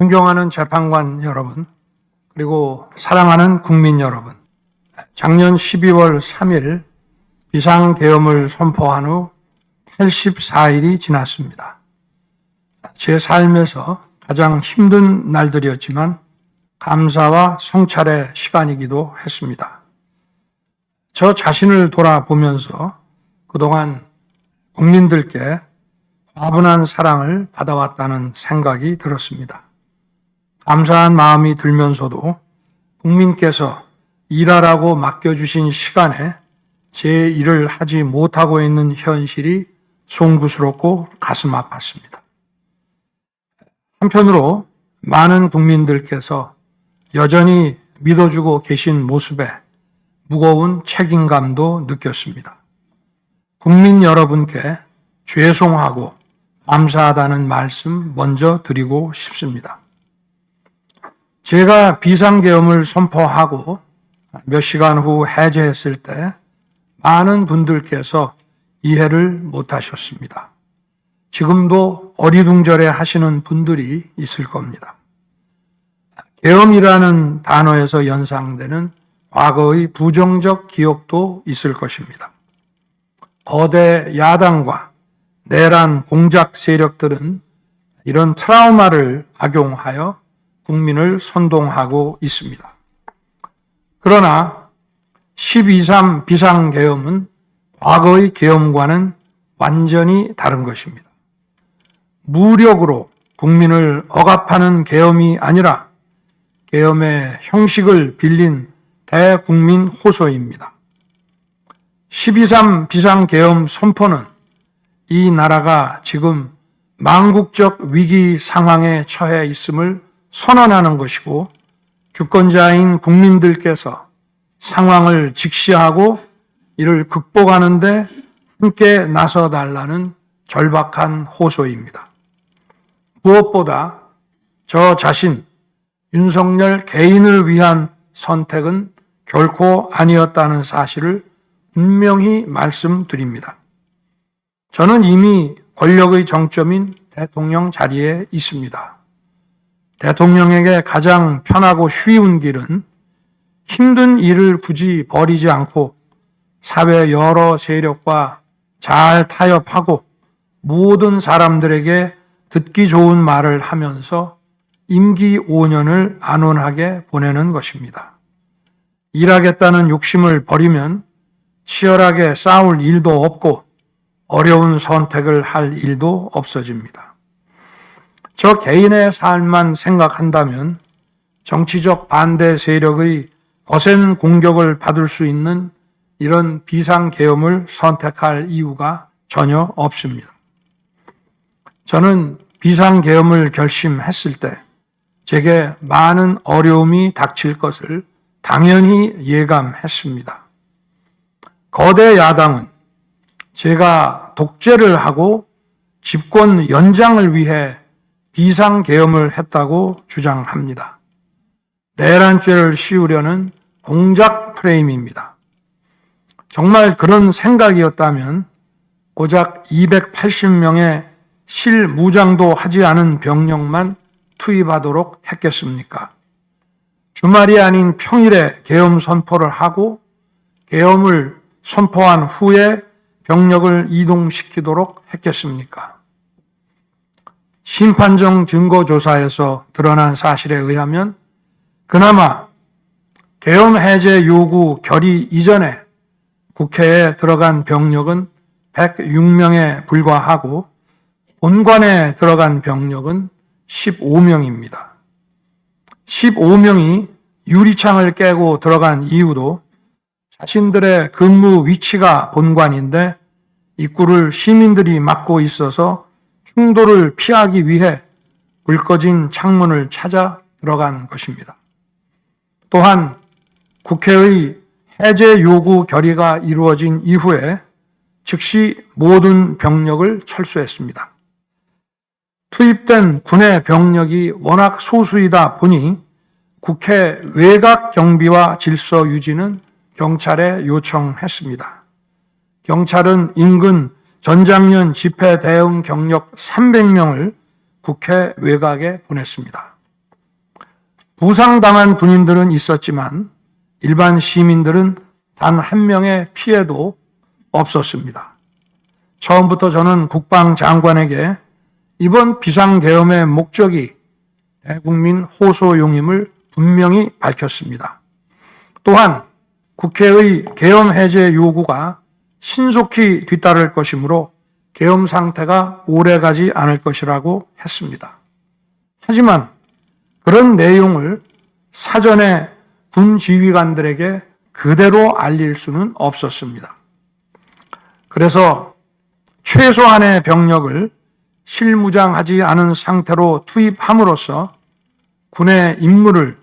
존경하는 재판관 여러분, 그리고 사랑하는 국민 여러분, 작년 12월 3일 비상계엄을 선포한 후 84일이 지났습니다. 제 삶에서 가장 힘든 날들이었지만 감사와 성찰의 시간이기도 했습니다. 저 자신을 돌아보면서 그동안 국민들께 과분한 사랑을 받아왔다는 생각이 들었습니다. 감사한 마음이 들면서도 국민께서 일하라고 맡겨주신 시간에 제 일을 하지 못하고 있는 현실이 송구스럽고 가슴 아팠습니다. 한편으로 많은 국민들께서 여전히 믿어주고 계신 모습에 무거운 책임감도 느꼈습니다. 국민 여러분께 죄송하고 감사하다는 말씀 먼저 드리고 싶습니다. 제가 비상계엄을 선포하고 몇 시간 후 해제했을 때 많은 분들께서 이해를 못하셨습니다. 지금도 어리둥절해 하시는 분들이 있을 겁니다. 계엄이라는 단어에서 연상되는 과거의 부정적 기억도 있을 것입니다. 거대 야당과 내란 공작 세력들은 이런 트라우마를 악용하여 국민을 선동하고 있습니다. 그러나 12.3 비상계엄은 과거의 계엄과는 완전히 다른 것입니다. 무력으로 국민을 억압하는 계엄이 아니라 계엄의 형식을 빌린 대국민 호소입니다. 12.3 비상계엄 선포는 이 나라가 지금 망국적 위기 상황에 처해 있음을 선언하는 것이고 주권자인 국민들께서 상황을 직시하고 이를 극복하는 데 함께 나서달라는 절박한 호소입니다. 무엇보다 저 자신 윤석열 개인을 위한 선택은 결코 아니었다는 사실을 분명히 말씀드립니다. 저는 이미 권력의 정점인 대통령 자리에 있습니다. 대통령에게 가장 편하고 쉬운 길은 힘든 일을 굳이 벌이지 않고 사회 여러 세력과 잘 타협하고 모든 사람들에게 듣기 좋은 말을 하면서 임기 5년을 안온하게 보내는 것입니다. 일하겠다는 욕심을 버리면 치열하게 싸울 일도 없고 어려운 선택을 할 일도 없어집니다. 저 개인의 삶만 생각한다면 정치적 반대 세력의 거센 공격을 받을 수 있는 이런 비상계엄을 선택할 이유가 전혀 없습니다. 저는 비상계엄을 결심했을 때 제게 많은 어려움이 닥칠 것을 당연히 예감했습니다. 거대 야당은 제가 독재를 하고 집권 연장을 위해 비상계엄을 했다고 주장합니다. 내란죄를 씌우려는 공작 프레임입니다. 정말 그런 생각이었다면 고작 280명의 실무장도 하지 않은 병력만 투입하도록 했겠습니까? 주말이 아닌 평일에 계엄 선포를 하고 계엄을 선포한 후에 병력을 이동시키도록 했겠습니까? 심판정 증거조사에서 드러난 사실에 의하면 그나마 계엄 해제 요구 결의 이전에 국회에 들어간 병력은 106명에 불과하고 본관에 들어간 병력은 15명입니다. 15명이 유리창을 깨고 들어간 이유도 자신들의 근무 위치가 본관인데 입구를 시민들이 막고 있어서 충돌을 피하기 위해 불 꺼진 창문을 찾아 들어간 것입니다. 또한 국회의 해제 요구 결의가 이루어진 이후에 즉시 모든 병력을 철수했습니다. 투입된 군의 병력이 워낙 소수이다 보니 국회 외곽 경비와 질서 유지는 경찰에 요청했습니다. 경찰은 인근 전장년 집회 대응 경력 300명을 국회 외곽에 보냈습니다. 부상당한 군인들은 있었지만 일반 시민들은 단 한 명의 피해도 없었습니다. 처음부터 저는 국방장관에게 이번 비상계엄의 목적이 대국민 호소용임을 분명히 밝혔습니다. 또한 국회의 계엄 해제 요구가 신속히 뒤따를 것이므로 계엄 상태가 오래가지 않을 것이라고 했습니다. 하지만 그런 내용을 사전에 군 지휘관들에게 그대로 알릴 수는 없었습니다. 그래서 최소한의 병력을 실무장하지 않은 상태로 투입함으로써 군의 임무를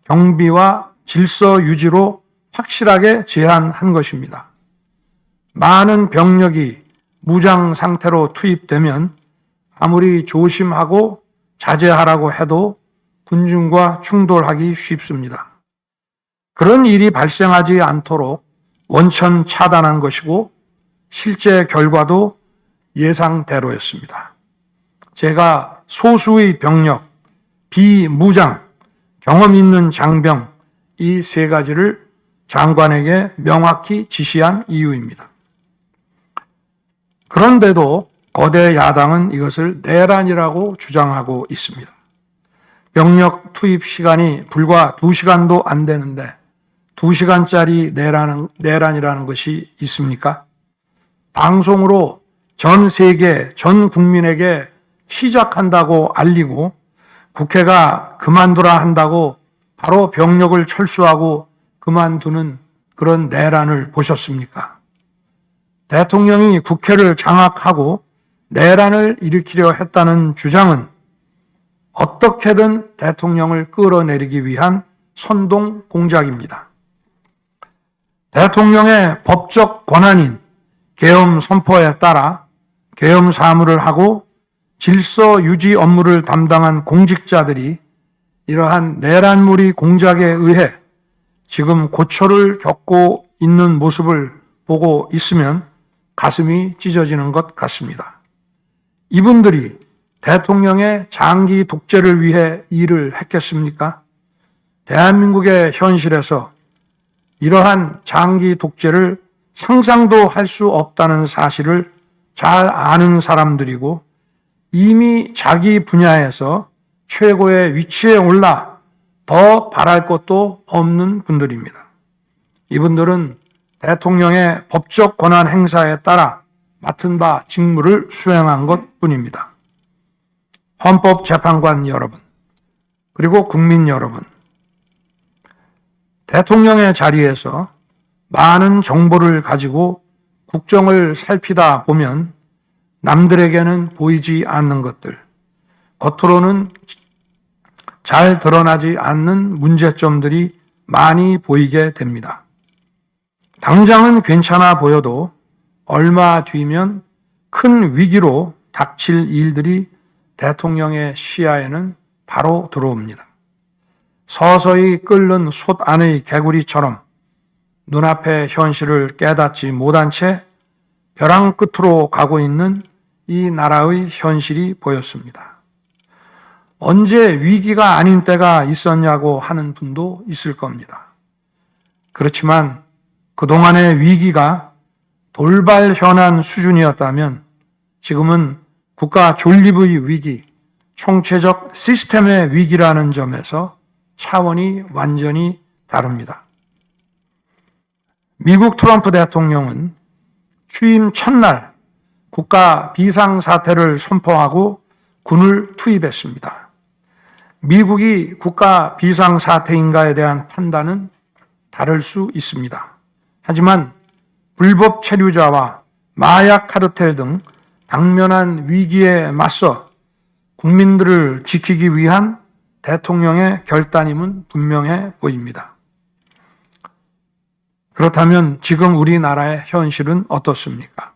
경비와 질서 유지로 확실하게 제한한 것입니다. 많은 병력이 무장 상태로 투입되면 아무리 조심하고 자제하라고 해도 군중과 충돌하기 쉽습니다. 그런 일이 발생하지 않도록 원천 차단한 것이고 실제 결과도 예상대로였습니다. 제가 소수의 병력, 비무장, 경험 있는 장병 이 세 가지를 장관에게 명확히 지시한 이유입니다. 그런데도 거대 야당은 이것을 내란이라고 주장하고 있습니다. 병력 투입 시간이 불과 2시간도 안 되는데 2시간짜리 내란이라는 것이 있습니까? 방송으로 전 세계, 전 국민에게 시작한다고 알리고 국회가 그만두라 한다고 바로 병력을 철수하고 그만두는 그런 내란을 보셨습니까? 대통령이 국회를 장악하고 내란을 일으키려 했다는 주장은 어떻게든 대통령을 끌어내리기 위한 선동 공작입니다. 대통령의 법적 권한인 계엄 선포에 따라 계엄 사무를 하고 질서 유지 업무를 담당한 공직자들이 이러한 내란무리 공작에 의해 지금 고초를 겪고 있는 모습을 보고 있으면 가슴이 찢어지는 것 같습니다. 이분들이 대통령의 장기 독재를 위해 일을 했겠습니까? 대한민국의 현실에서 이러한 장기 독재를 상상도 할 수 없다는 사실을 잘 아는 사람들이고 이미 자기 분야에서 최고의 위치에 올라 더 바랄 것도 없는 분들입니다. 이분들은 대통령의 법적 권한 행사에 따라 맡은 바 직무를 수행한 것뿐입니다. 헌법재판관 여러분, 그리고 국민 여러분, 대통령의 자리에서 많은 정보를 가지고 국정을 살피다 보면 남들에게는 보이지 않는 것들, 겉으로는 잘 드러나지 않는 문제점들이 많이 보이게 됩니다. 당장은 괜찮아 보여도 얼마 뒤면 큰 위기로 닥칠 일들이 대통령의 시야에는 바로 들어옵니다. 서서히 끓는 솥 안의 개구리처럼 눈앞의 현실을 깨닫지 못한 채 벼랑 끝으로 가고 있는 이 나라의 현실이 보였습니다. 언제 위기가 아닌 때가 있었냐고 하는 분도 있을 겁니다. 그렇지만 그동안의 위기가 돌발 현안 수준이었다면 지금은 국가 존립의 위기, 총체적 시스템의 위기라는 점에서 차원이 완전히 다릅니다. 미국 트럼프 대통령은 취임 첫날 국가 비상사태를 선포하고 군을 투입했습니다. 미국이 국가 비상사태인가에 대한 판단은 다를 수 있습니다. 하지만 불법 체류자와 마약 카르텔 등 당면한 위기에 맞서 국민들을 지키기 위한 대통령의 결단임은 분명해 보입니다. 그렇다면 지금 우리나라의 현실은 어떻습니까?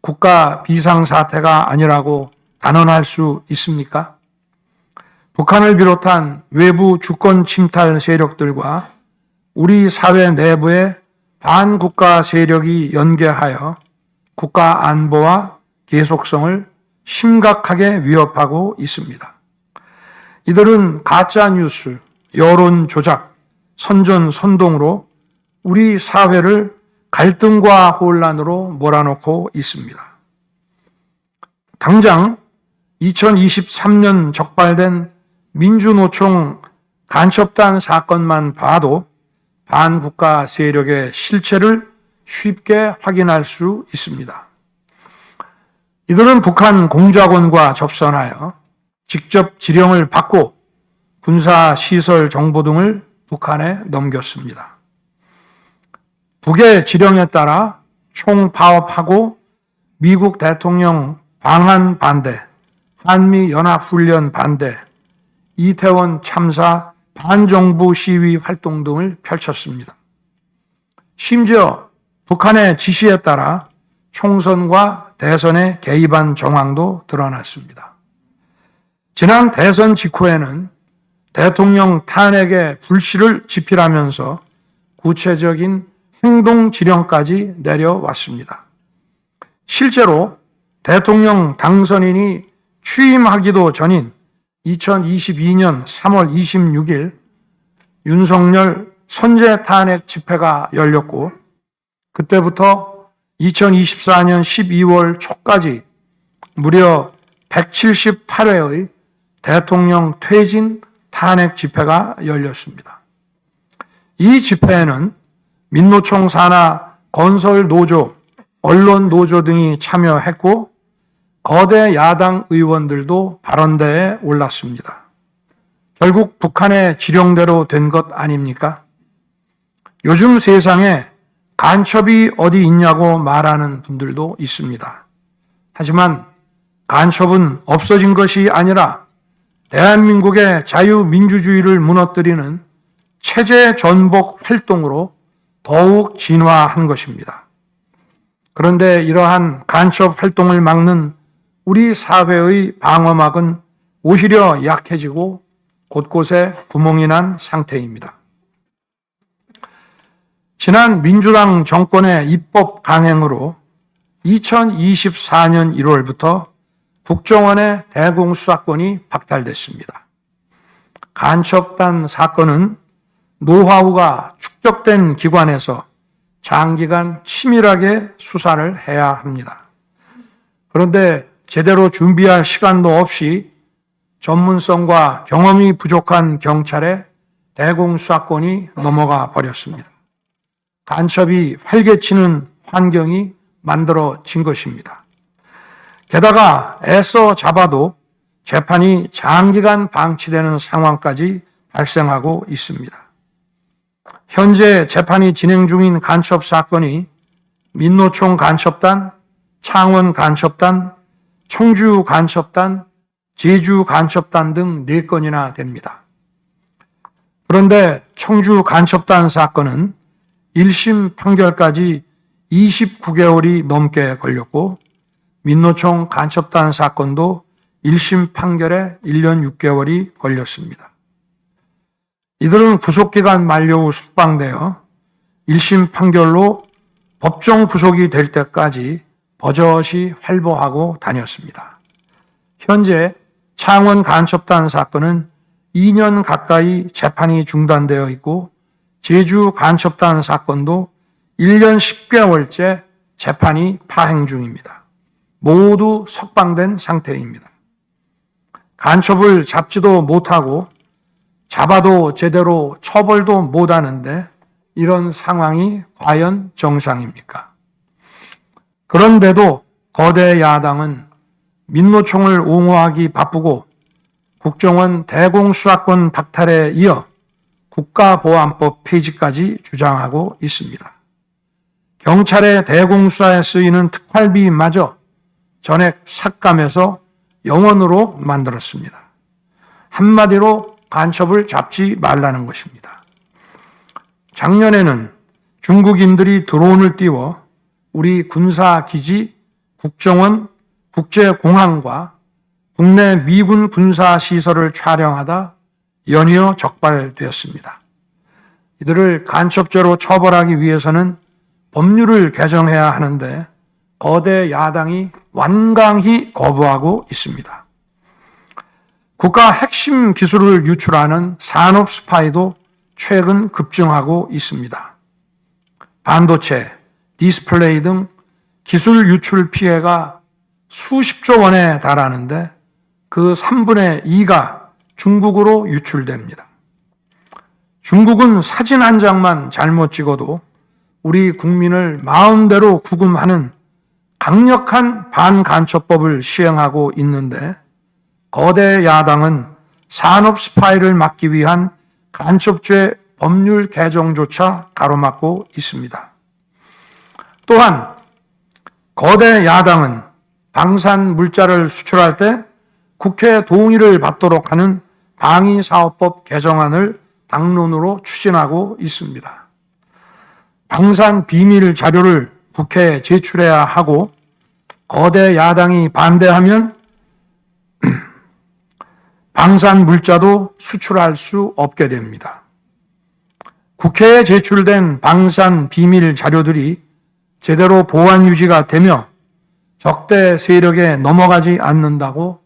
국가 비상사태가 아니라고 단언할 수 있습니까? 북한을 비롯한 외부 주권 침탈 세력들과 우리 사회 내부의 반국가 세력이 연계하여 국가 안보와 계속성을 심각하게 위협하고 있습니다. 이들은 가짜뉴스, 여론 조작, 선전, 선동으로 우리 사회를 갈등과 혼란으로 몰아넣고 있습니다. 당장 2023년 적발된 민주노총 간첩단 사건만 봐도 반국가 세력의 실체를 쉽게 확인할 수 있습니다. 이들은 북한 공작원과 접선하여 직접 지령을 받고 군사시설 정보 등을 북한에 넘겼습니다. 북의 지령에 따라 총파업하고 미국 대통령 방한 반대, 한미연합훈련 반대, 이태원 참사 반정부 시위 활동 등을 펼쳤습니다. 심지어 북한의 지시에 따라 총선과 대선에 개입한 정황도 드러났습니다. 지난 대선 직후에는 대통령 탄핵의 불씨를 지필하면서 구체적인 행동 지령까지 내려왔습니다. 실제로 대통령 당선인이 취임하기도 전인 2022년 3월 26일 윤석열 선제 탄핵 집회가 열렸고, 그때부터 2024년 12월 초까지 무려 178회의 대통령 퇴진 탄핵 집회가 열렸습니다. 이 집회에는 민노총 산하 건설노조, 언론노조 등이 참여했고 거대 야당 의원들도 발언대에 올랐습니다. 결국 북한의 지령대로 된 것 아닙니까? 요즘 세상에 간첩이 어디 있냐고 말하는 분들도 있습니다. 하지만 간첩은 없어진 것이 아니라 대한민국의 자유민주주의를 무너뜨리는 체제 전복 활동으로 더욱 진화한 것입니다. 그런데 이러한 간첩 활동을 막는 우리 사회의 방어막은 오히려 약해지고 곳곳에 구멍이 난 상태입니다. 지난 민주당 정권의 입법 강행으로 2024년 1월부터 국정원의 대공수사권이 박탈됐습니다. 간첩단 사건은 노하우가 축적된 기관에서 장기간 치밀하게 수사를 해야 합니다. 그런데 제대로 준비할 시간도 없이 전문성과 경험이 부족한 경찰에 대공수사권이 넘어가 버렸습니다. 간첩이 활개치는 환경이 만들어진 것입니다. 게다가 애써 잡아도 재판이 장기간 방치되는 상황까지 발생하고 있습니다. 현재 재판이 진행 중인 간첩 사건이 민노총 간첩단, 창원 간첩단, 청주 간첩단, 제주 간첩단 등 4건이나 됩니다. 그런데 청주 간첩단 사건은 1심 판결까지 29개월이 넘게 걸렸고, 민노총 간첩단 사건도 1심 판결에 1년 6개월이 걸렸습니다. 이들은 구속기간 만료 후 석방되어 1심 판결로 법정 구속이 될 때까지 버젓이 활보하고 다녔습니다. 현재 창원 간첩단 사건은 2년 가까이 재판이 중단되어 있고, 제주 간첩단 사건도 1년 10개월째 재판이 파행 중입니다. 모두 석방된 상태입니다. 간첩을 잡지도 못하고 잡아도 제대로 처벌도 못하는데 이런 상황이 과연 정상입니까? 그런데도 거대 야당은 민노총을 옹호하기 바쁘고 국정원 대공수사권 박탈에 이어 국가보안법 폐지까지 주장하고 있습니다. 경찰의 대공수사에 쓰이는 특활비마저 전액 삭감해서 영원으로 만들었습니다. 한마디로 간첩을 잡지 말라는 것입니다. 작년에는 중국인들이 드론을 띄워 우리 군사기지, 국정원, 국제공항과 국내 미군 군사시설을 촬영하다 연이어 적발되었습니다. 이들을 간첩죄로 처벌하기 위해서는 법률을 개정해야 하는데 거대 야당이 완강히 거부하고 있습니다. 국가 핵심 기술을 유출하는 산업 스파이도 최근 급증하고 있습니다. 반도체, 디스플레이 등 기술 유출 피해가 수십조 원에 달하는데 그 3분의 2가 중국으로 유출됩니다. 중국은 사진 한 장만 잘못 찍어도 우리 국민을 마음대로 구금하는 강력한 반간첩법을 시행하고 있는데 거대 야당은 산업 스파이를 막기 위한 간첩죄 법률 개정조차 가로막고 있습니다. 또한 거대 야당은 방산 물자를 수출할 때 국회 동의를 받도록 하는 방위사업법 개정안을 당론으로 추진하고 있습니다. 방산 비밀 자료를 국회에 제출해야 하고 거대 야당이 반대하면 방산 물자도 수출할 수 없게 됩니다. 국회에 제출된 방산 비밀 자료들이 제대로 보안 유지가 되며 적대 세력에 넘어가지 않는다고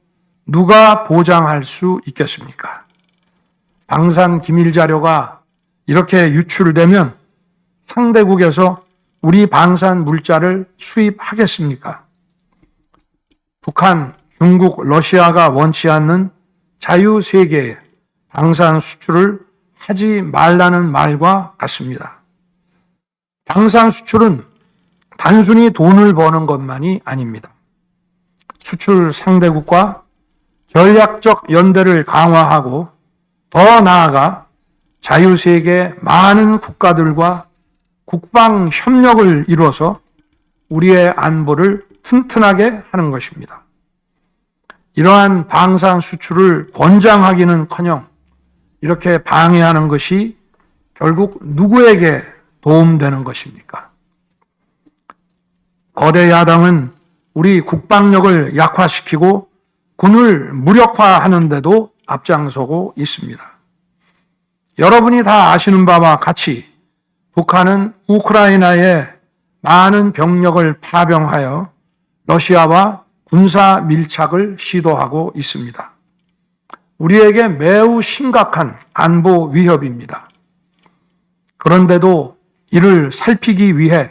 누가 보장할 수 있겠습니까? 방산 기밀 자료가 이렇게 유출되면 상대국에서 우리 방산 물자를 수입하겠습니까? 북한, 중국, 러시아가 원치 않는 자유세계에 방산 수출을 하지 말라는 말과 같습니다. 방산 수출은 단순히 돈을 버는 것만이 아닙니다. 수출 상대국과 전략적 연대를 강화하고 더 나아가 자유세계 많은 국가들과 국방 협력을 이뤄서 우리의 안보를 튼튼하게 하는 것입니다. 이러한 방산 수출을 권장하기는커녕 이렇게 방해하는 것이 결국 누구에게 도움되는 것입니까? 거대 야당은 우리 국방력을 약화시키고 군을 무력화하는 데도 앞장서고 있습니다. 여러분이 다 아시는 바와 같이 북한은 우크라이나에 많은 병력을 파병하여 러시아와 군사 밀착을 시도하고 있습니다. 우리에게 매우 심각한 안보 위협입니다. 그런데도 이를 살피기 위해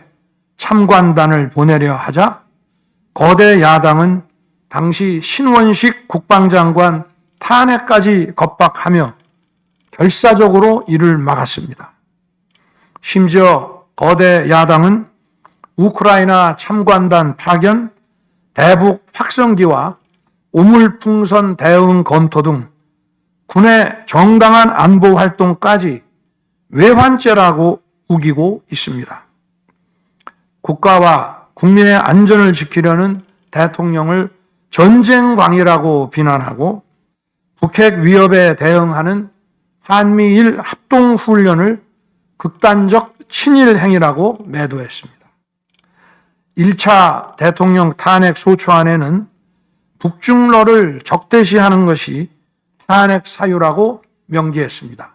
참관단을 보내려 하자 거대 야당은 당시 신원식 국방장관 탄핵까지 겁박하며 결사적으로 이를 막았습니다. 심지어 거대 야당은 우크라이나 참관단 파견, 대북 확성기와 오물풍선 대응 검토 등 군의 정당한 안보 활동까지 외환죄라고 우기고 있습니다. 국가와 국민의 안전을 지키려는 대통령을 전쟁광이라고 비난하고 북핵 위협에 대응하는 한미일 합동훈련을 극단적 친일 행위라고 매도했습니다. 1차 대통령 탄핵 소추안에는 북중러를 적대시하는 것이 탄핵 사유라고 명기했습니다.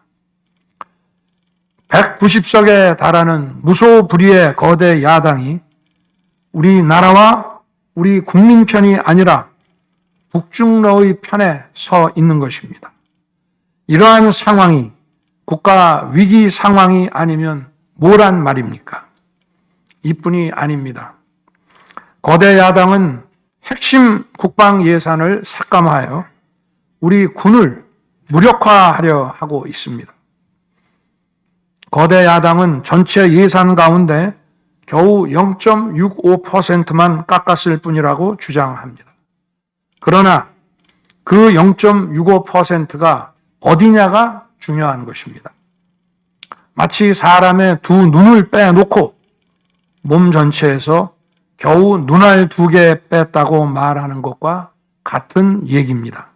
190석에 달하는 무소불위의 거대 야당이 우리나라와 우리 국민 편이 아니라 북중러의 편에 서 있는 것입니다. 이러한 상황이 국가 위기 상황이 아니면 뭐란 말입니까? 이뿐이 아닙니다. 거대 야당은 핵심 국방 예산을 삭감하여 우리 군을 무력화하려 하고 있습니다. 거대 야당은 전체 예산 가운데 겨우 0.65%만 깎았을 뿐이라고 주장합니다. 그러나 그 0.65%가 어디냐가 중요한 것입니다. 마치 사람의 두 눈을 빼놓고 몸 전체에서 겨우 눈알 2개 뺐다고 말하는 것과 같은 얘기입니다.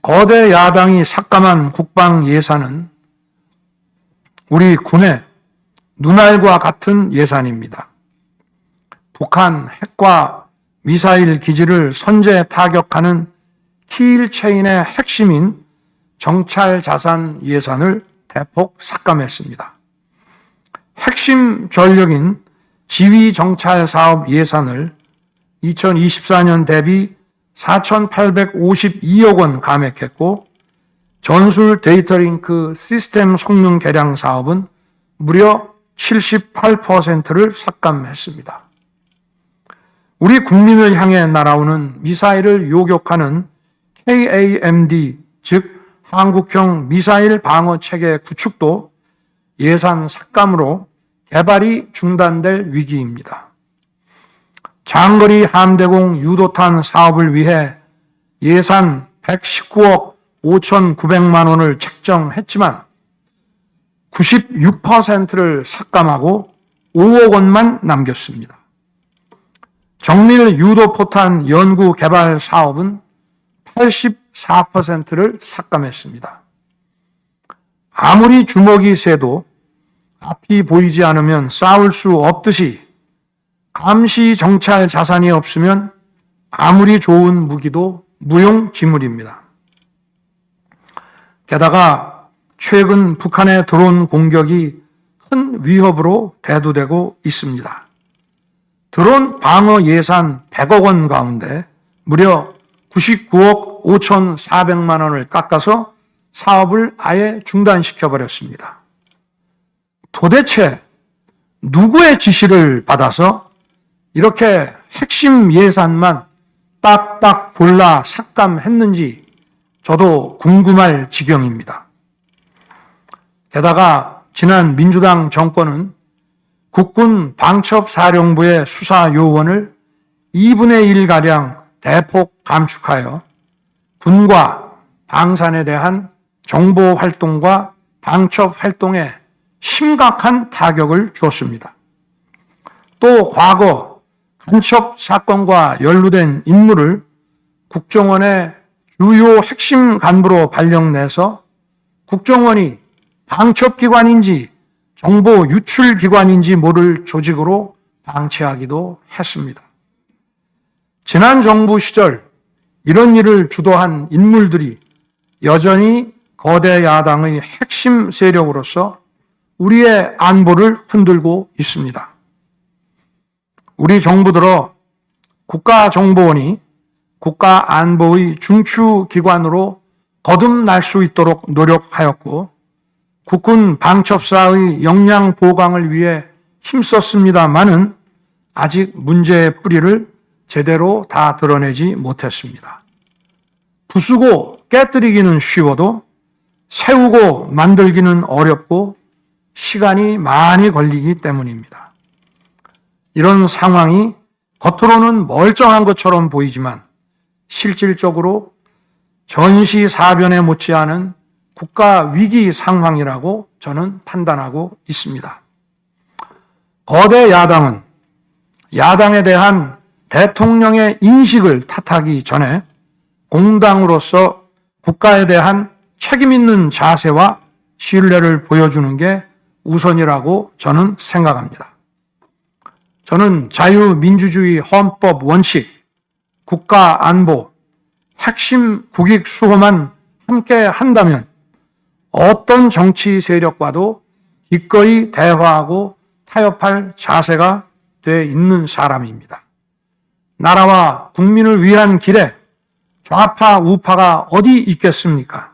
거대 야당이 삭감한 국방 예산은 우리 군의 눈알과 같은 예산입니다. 북한 핵과 미사일 기지를 선제 타격하는 키일체인의 핵심인 정찰 자산 예산을 대폭 삭감했습니다. 핵심 전력인 지휘 정찰 사업 예산을 2024년 대비 4,852억 원 감액했고 전술 데이터링크 시스템 성능 개량 사업은 무려 78%를 삭감했습니다. 우리 국민을 향해 날아오는 미사일을 요격하는 KAMD, 즉 한국형 미사일 방어 체계 구축도 예산 삭감으로 개발이 중단될 위기입니다. 장거리 함대공 유도탄 사업을 위해 예산 119억 5,900만 원을 책정했지만 96%를 삭감하고 5억 원만 남겼습니다. 정밀 유도포탄 연구 개발 사업은 84%를 삭감했습니다. 아무리 주먹이 세도 앞이 보이지 않으면 싸울 수 없듯이 감시 정찰 자산이 없으면 아무리 좋은 무기도 무용지물입니다. 게다가 최근 북한의 드론 공격이 큰 위협으로 대두되고 있습니다. 드론 방어 예산 100억 원 가운데 무려 99억 5,400만 원을 깎아서 사업을 아예 중단시켜버렸습니다. 도대체 누구의 지시를 받아서 이렇게 핵심 예산만 딱딱 골라 삭감했는지 저도 궁금할 지경입니다. 게다가 지난 민주당 정권은 국군 방첩사령부의 수사 요원을 2분의 1가량 대폭 감축하여 군과 방산에 대한 정보 활동과 방첩 활동에 심각한 타격을 주었습니다. 또 과거 간첩 사건과 연루된 인물을 국정원의 주요 핵심 간부로 발령내서 국정원이 방첩기관인지 정보 유출기관인지 모를 조직으로 방치하기도 했습니다. 지난 정부 시절 이런 일을 주도한 인물들이 여전히 거대 야당의 핵심 세력으로서 우리의 안보를 흔들고 있습니다. 우리 정부 들어 국가정보원이 국가안보의 중추기관으로 거듭날 수 있도록 노력하였고 국군 방첩사의 역량 보강을 위해 힘썼습니다마는 아직 문제의 뿌리를 제대로 다 드러내지 못했습니다. 부수고 깨뜨리기는 쉬워도 세우고 만들기는 어렵고 시간이 많이 걸리기 때문입니다. 이런 상황이 겉으로는 멀쩡한 것처럼 보이지만 실질적으로 전시사변에 못지않은 국가 위기 상황이라고 저는 판단하고 있습니다. 거대 야당은 야당에 대한 대통령의 인식을 탓하기 전에 공당으로서 국가에 대한 책임 있는 자세와 신뢰를 보여주는 게 우선이라고 저는 생각합니다. 저는 자유민주주의 헌법 원칙, 국가 안보, 핵심 국익 수호만 함께 한다면 어떤 정치 세력과도 기꺼이 대화하고 타협할 자세가 돼 있는 사람입니다. 나라와 국민을 위한 길에 좌파, 우파가 어디 있겠습니까?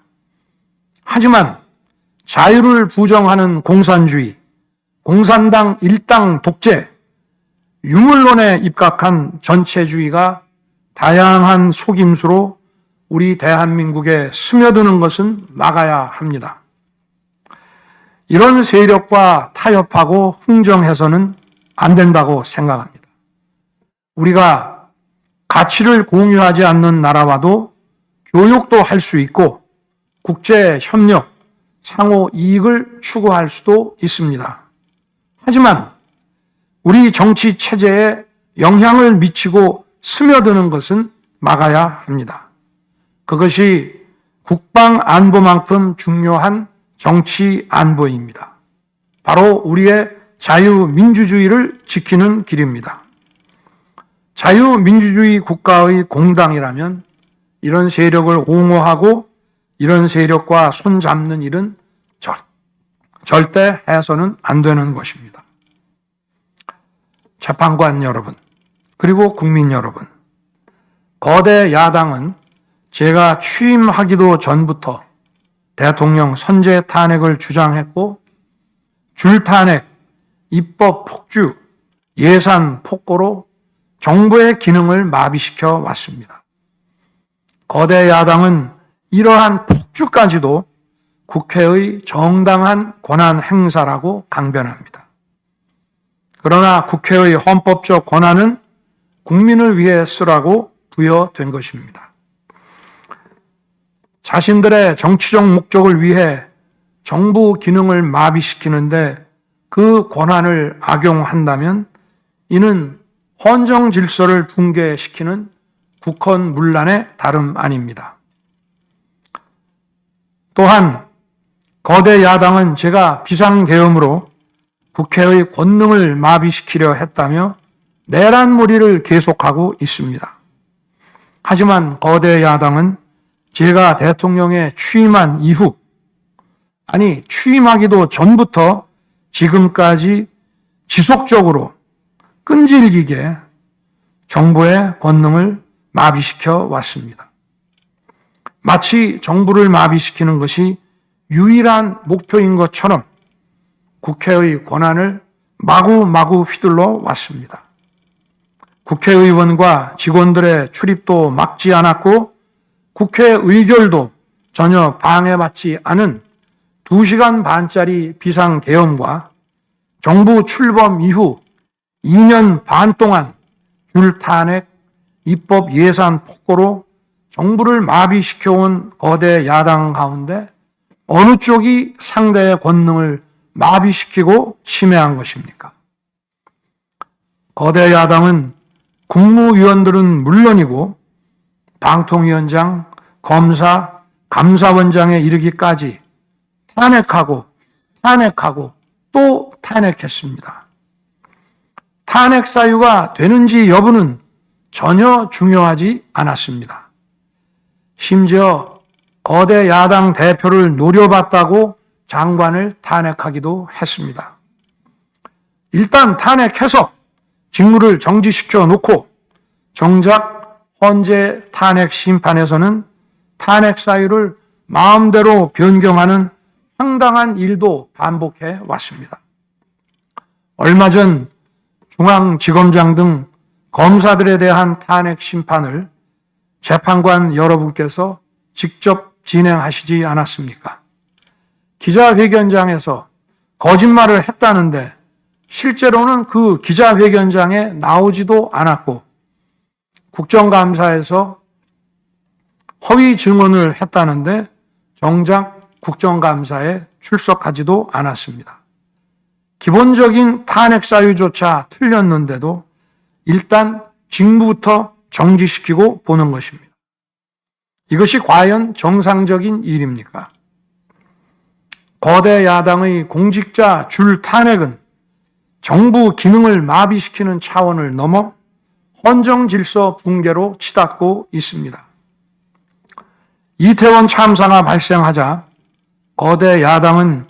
하지만 자유를 부정하는 공산주의, 공산당 일당 독재, 유물론에 입각한 전체주의가 다양한 속임수로 우리 대한민국에 스며드는 것은 막아야 합니다. 이런 세력과 타협하고 흥정해서는 안 된다고 생각합니다. 우리가 가치를 공유하지 않는 나라와도 교육도 할 수 있고 국제 협력, 상호 이익을 추구할 수도 있습니다. 하지만 우리 정치 체제에 영향을 미치고 스며드는 것은 막아야 합니다. 그것이 국방 안보만큼 중요한 정치 안보입니다. 바로 우리의 자유민주주의를 지키는 길입니다. 자유민주주의 국가의 공당이라면 이런 세력을 옹호하고 이런 세력과 손잡는 일은 절대 해서는 안 되는 것입니다. 재판관 여러분, 그리고 국민 여러분, 거대 야당은 제가 취임하기도 전부터 대통령 선제 탄핵을 주장했고 줄탄핵, 입법 폭주, 예산 폭거로 정부의 기능을 마비시켜 왔습니다. 거대 야당은 이러한 폭주까지도 국회의 정당한 권한 행사라고 강변합니다. 그러나 국회의 헌법적 권한은 국민을 위해 쓰라고 부여된 것입니다. 자신들의 정치적 목적을 위해 정부 기능을 마비시키는데 그 권한을 악용한다면 이는 헌정 질서를 붕괴시키는 국헌문란의 다름 아닙니다. 또한 거대 야당은 제가 비상계엄으로 국회의 권능을 마비시키려 했다며 내란몰이를 계속하고 있습니다. 하지만 거대 야당은 제가 대통령에 취임한 이후, 아니 취임하기도 전부터 지금까지 지속적으로 끈질기게 정부의 권능을 마비시켜 왔습니다. 마치 정부를 마비시키는 것이 유일한 목표인 것처럼 국회의 권한을 마구마구 휘둘러 왔습니다. 국회의원과 직원들의 출입도 막지 않았고 국회 의결도 전혀 방해받지 않은 2시간 반짜리 비상계엄과 정부 출범 이후 2년 반 동안 줄탄핵, 입법 예산 폭거로 정부를 마비시켜온 거대 야당 가운데 어느 쪽이 상대의 권능을 마비시키고 침해한 것입니까? 거대 야당은 국무위원들은 물론이고 방통위원장, 검사, 감사원장에 이르기까지 탄핵하고 또 탄핵했습니다. 탄핵 사유가 되는지 여부는 전혀 중요하지 않았습니다. 심지어 거대 야당 대표를 노려봤다고 장관을 탄핵하기도 했습니다. 일단 탄핵해서 직무를 정지시켜 놓고 정작 헌재 탄핵 심판에서는 탄핵 사유를 마음대로 변경하는 황당한 일도 반복해 왔습니다. 얼마 전 중앙지검장 등 검사들에 대한 탄핵 심판을 재판관 여러분께서 직접 진행하시지 않았습니까? 기자회견장에서 거짓말을 했다는데 실제로는 그 기자회견장에 나오지도 않았고 국정감사에서 허위 증언을 했다는데 정작 국정감사에 출석하지도 않았습니다. 기본적인 탄핵 사유조차 틀렸는데도 일단 직무부터 정지시키고 보는 것입니다. 이것이 과연 정상적인 일입니까? 거대 야당의 공직자 줄 탄핵은 정부 기능을 마비시키는 차원을 넘어 헌정 질서 붕괴로 치닫고 있습니다. 이태원 참사가 발생하자 거대 야당은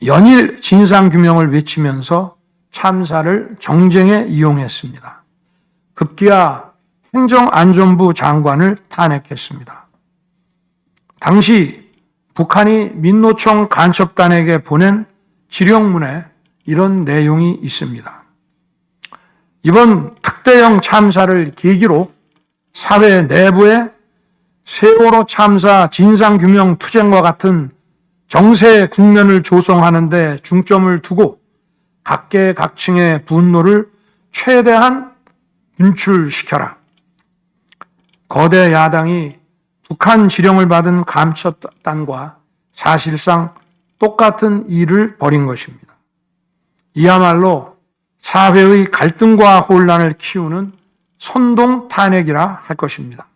연일 진상규명을 외치면서 참사를 정쟁에 이용했습니다. 급기야 행정안전부 장관을 탄핵했습니다. 당시 북한이 민노총 간첩단에게 보낸 지령문에 이런 내용이 있습니다. 이번 특대형 참사를 계기로 사회 내부에 세월호 참사 진상규명 투쟁과 같은 정세 국면을 조성하는 데 중점을 두고 각계각층의 분노를 최대한 분출시켜라. 거대 야당이 북한 지령을 받은 감첩단과 사실상 똑같은 일을 벌인 것입니다. 이야말로 사회의 갈등과 혼란을 키우는 선동 탄핵이라 할 것입니다.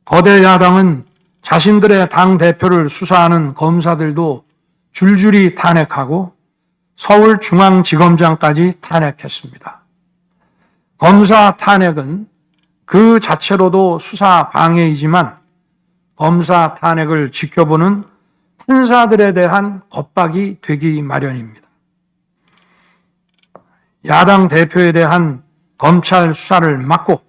거대 야당은 자신들의 당대표를 수사하는 검사들도 줄줄이 탄핵하고 서울중앙지검장까지 탄핵했습니다. 검사 탄핵은 그 자체로도 수사 방해이지만 검사 탄핵을 지켜보는 판사들에 대한 겁박이 되기 마련입니다. 야당 대표에 대한 검찰 수사를 막고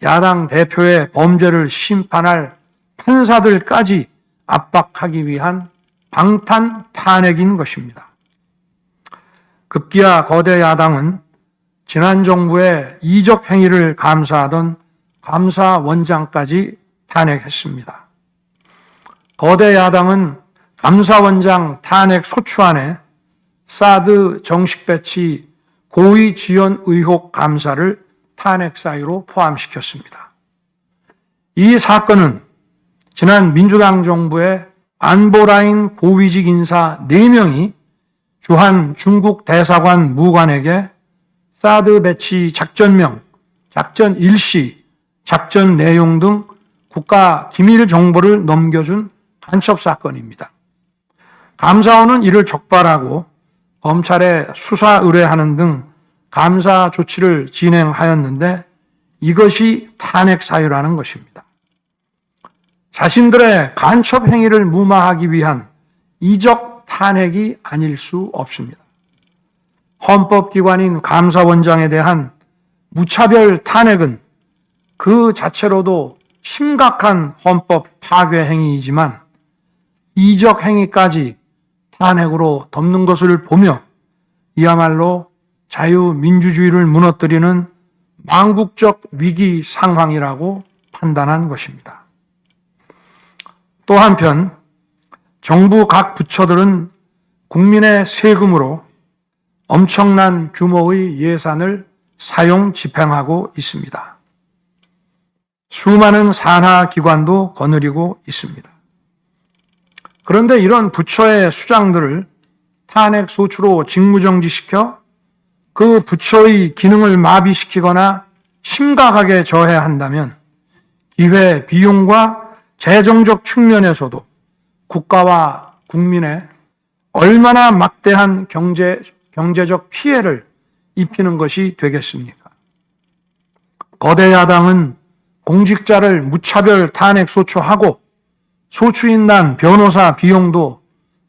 야당 대표의 범죄를 심판할 판사들까지 압박하기 위한 방탄 탄핵인 것입니다. 급기야 거대 야당은 지난 정부의 이적 행위를 감사하던 감사원장까지 탄핵했습니다. 거대 야당은 감사원장 탄핵 소추안에 사드 정식 배치 고의 지연 의혹 감사를 탄핵 사유로 포함시켰습니다. 이 사건은 지난 민주당 정부의 안보라인 고위직 인사 4명이 주한 중국 대사관 무관에게 사드 배치 작전명, 작전 일시, 작전 내용 등 국가 기밀 정보를 넘겨준 간첩 사건입니다. 감사원은 이를 적발하고 검찰에 수사 의뢰하는 등 감사 조치를 진행하였는데 이것이 탄핵 사유라는 것입니다. 자신들의 간첩 행위를 무마하기 위한 이적 탄핵이 아닐 수 없습니다. 헌법기관인 감사원장에 대한 무차별 탄핵은 그 자체로도 심각한 헌법 파괴 행위이지만 이적 행위까지 탄핵으로 덮는 것을 보며 이야말로 자유민주주의를 무너뜨리는 망국적 위기 상황이라고 판단한 것입니다. 또 한편 정부 각 부처들은 국민의 세금으로 엄청난 규모의 예산을 사용 집행하고 있습니다. 수많은 산하 기관도 거느리고 있습니다. 그런데 이런 부처의 수장들을 탄핵 소추로 직무정지시켜 그 부처의 기능을 마비시키거나 심각하게 저해한다면 기회 비용과 재정적 측면에서도 국가와 국민에 얼마나 막대한 경제적 피해를 입히는 것이 되겠습니까? 거대 야당은 공직자를 무차별 탄핵 소추하고 소추인단 변호사 비용도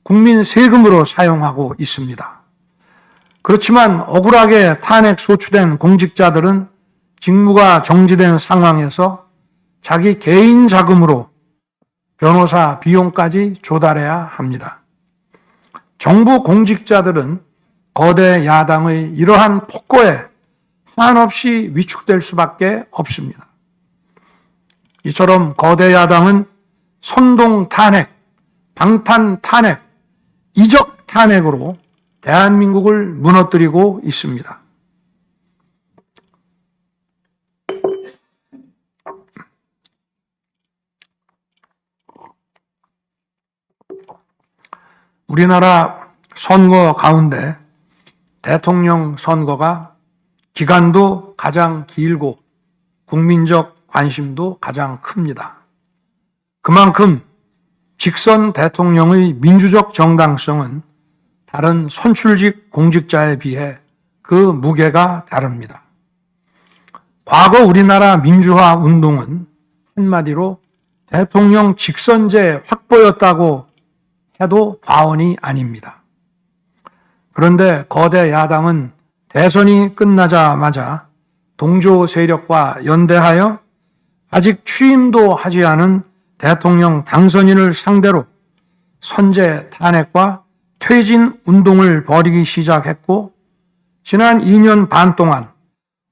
국민 세금으로 사용하고 있습니다. 그렇지만 억울하게 탄핵 소추된 공직자들은 직무가 정지된 상황에서 자기 개인 자금으로 변호사 비용까지 조달해야 합니다. 정부 공직자들은 거대 야당의 이러한 폭거에 한없이 위축될 수밖에 없습니다. 이처럼 거대 야당은 선동 탄핵, 방탄 탄핵, 이적 탄핵으로 대한민국을 무너뜨리고 있습니다. 우리나라 선거 가운데 대통령 선거가 기간도 가장 길고 국민적 관심도 가장 큽니다. 그만큼 직선 대통령의 민주적 정당성은 다른 선출직 공직자에 비해 그 무게가 다릅니다. 과거 우리나라 민주화 운동은 한마디로 대통령 직선제 확보였다고 해도 과언이 아닙니다. 그런데 거대 야당은 대선이 끝나자마자 동조 세력과 연대하여 아직 취임도 하지 않은 대통령 당선인을 상대로 선제 탄핵과 퇴진 운동을 벌이기 시작했고 지난 2년 반 동안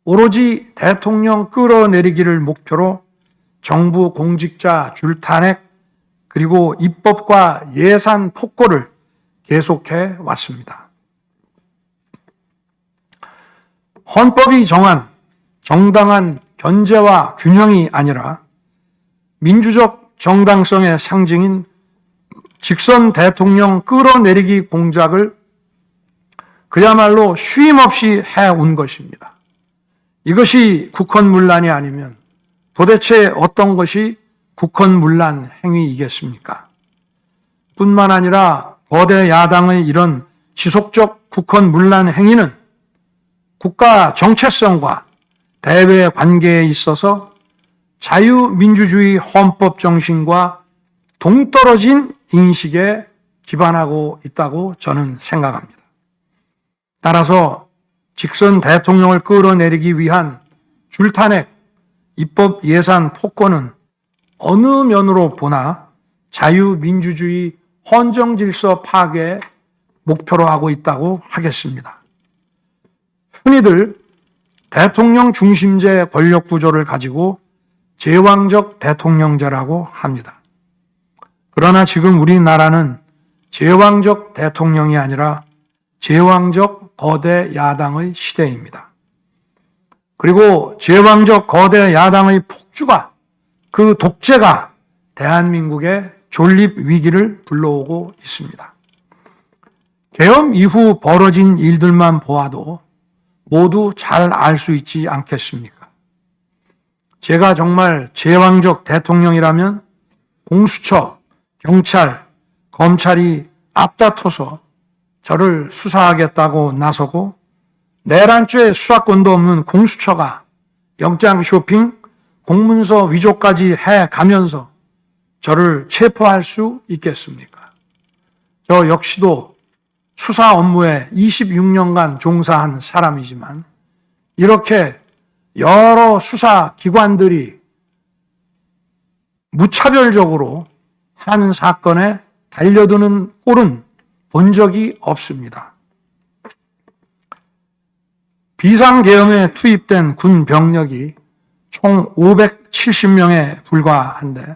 오로지 대통령 끌어내리기를 목표로 정부 공직자 줄탄핵 그리고 입법과 예산 폭거를 계속해 왔습니다. 헌법이 정한 정당한 견제와 균형이 아니라 민주적 정당성의 상징인 직선 대통령 끌어내리기 공작을 그야말로 쉼없이 해온 것입니다. 이것이 국헌문란이 아니면 도대체 어떤 것이 국헌문란 행위이겠습니까? 뿐만 아니라 거대 야당의 이런 지속적 국헌문란 행위는 국가 정체성과 대외 관계에 있어서 자유민주주의 헌법 정신과 동떨어진 인식에 기반하고 있다고 저는 생각합니다. 따라서 직선 대통령을 끌어내리기 위한 줄탄핵, 입법 예산 폭권은 어느 면으로 보나 자유민주주의 헌정질서 파괴 목표로 하고 있다고 하겠습니다. 흔히들 대통령 중심제 권력 구조를 가지고 제왕적 대통령제라고 합니다. 그러나 지금 우리나라는 제왕적 대통령이 아니라 제왕적 거대 야당의 시대입니다. 그리고 제왕적 거대 야당의 폭주가, 그 독재가 대한민국의 존립 위기를 불러오고 있습니다. 계엄 이후 벌어진 일들만 보아도 모두 잘 알 수 있지 않겠습니까? 제가 정말 제왕적 대통령이라면 공수처, 경찰, 검찰이 앞다퉈서 저를 수사하겠다고 나서고 내란죄 수사권도 없는 공수처가 영장 쇼핑, 공문서 위조까지 해가면서 저를 체포할 수 있겠습니까? 저 역시도 수사 업무에 26년간 종사한 사람이지만 이렇게 여러 수사기관들이 무차별적으로 한 사건에 달려드는 꼴은 본 적이 없습니다. 비상계엄에 투입된 군 병력이 총 570명에 불과한데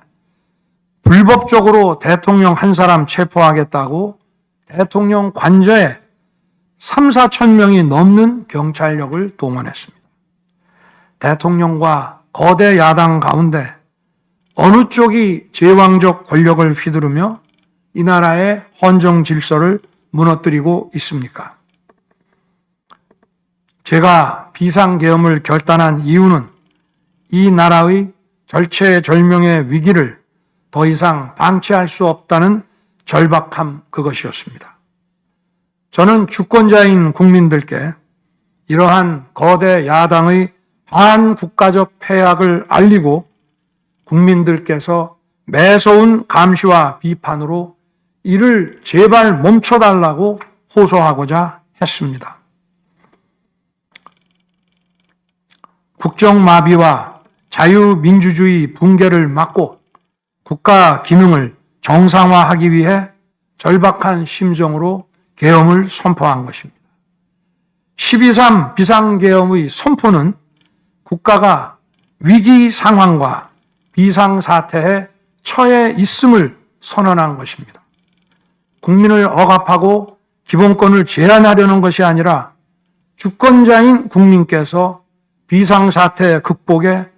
불법적으로 대통령 한 사람 체포하겠다고 대통령 관저에 3, 4천 명이 넘는 경찰력을 동원했습니다. 대통령과 거대 야당 가운데 어느 쪽이 제왕적 권력을 휘두르며 이 나라의 헌정 질서를 무너뜨리고 있습니까? 제가 비상계엄을 결단한 이유는 이 나라의 절체절명의 위기를 더 이상 방치할 수 없다는 절박함 그것이었습니다. 저는 주권자인 국민들께 이러한 거대 야당의 반국가적 폐악을 알리고 국민들께서 매서운 감시와 비판으로 이를 제발 멈춰달라고 호소하고자 했습니다. 국정마비와 자유민주주의 붕괴를 막고 국가 기능을 정상화하기 위해 절박한 심정으로 계엄을 선포한 것입니다. 12.3 비상계엄의 선포는 국가가 위기 상황과 비상사태에 처해 있음을 선언한 것입니다. 국민을 억압하고 기본권을 제한하려는 것이 아니라 주권자인 국민께서 비상사태 극복에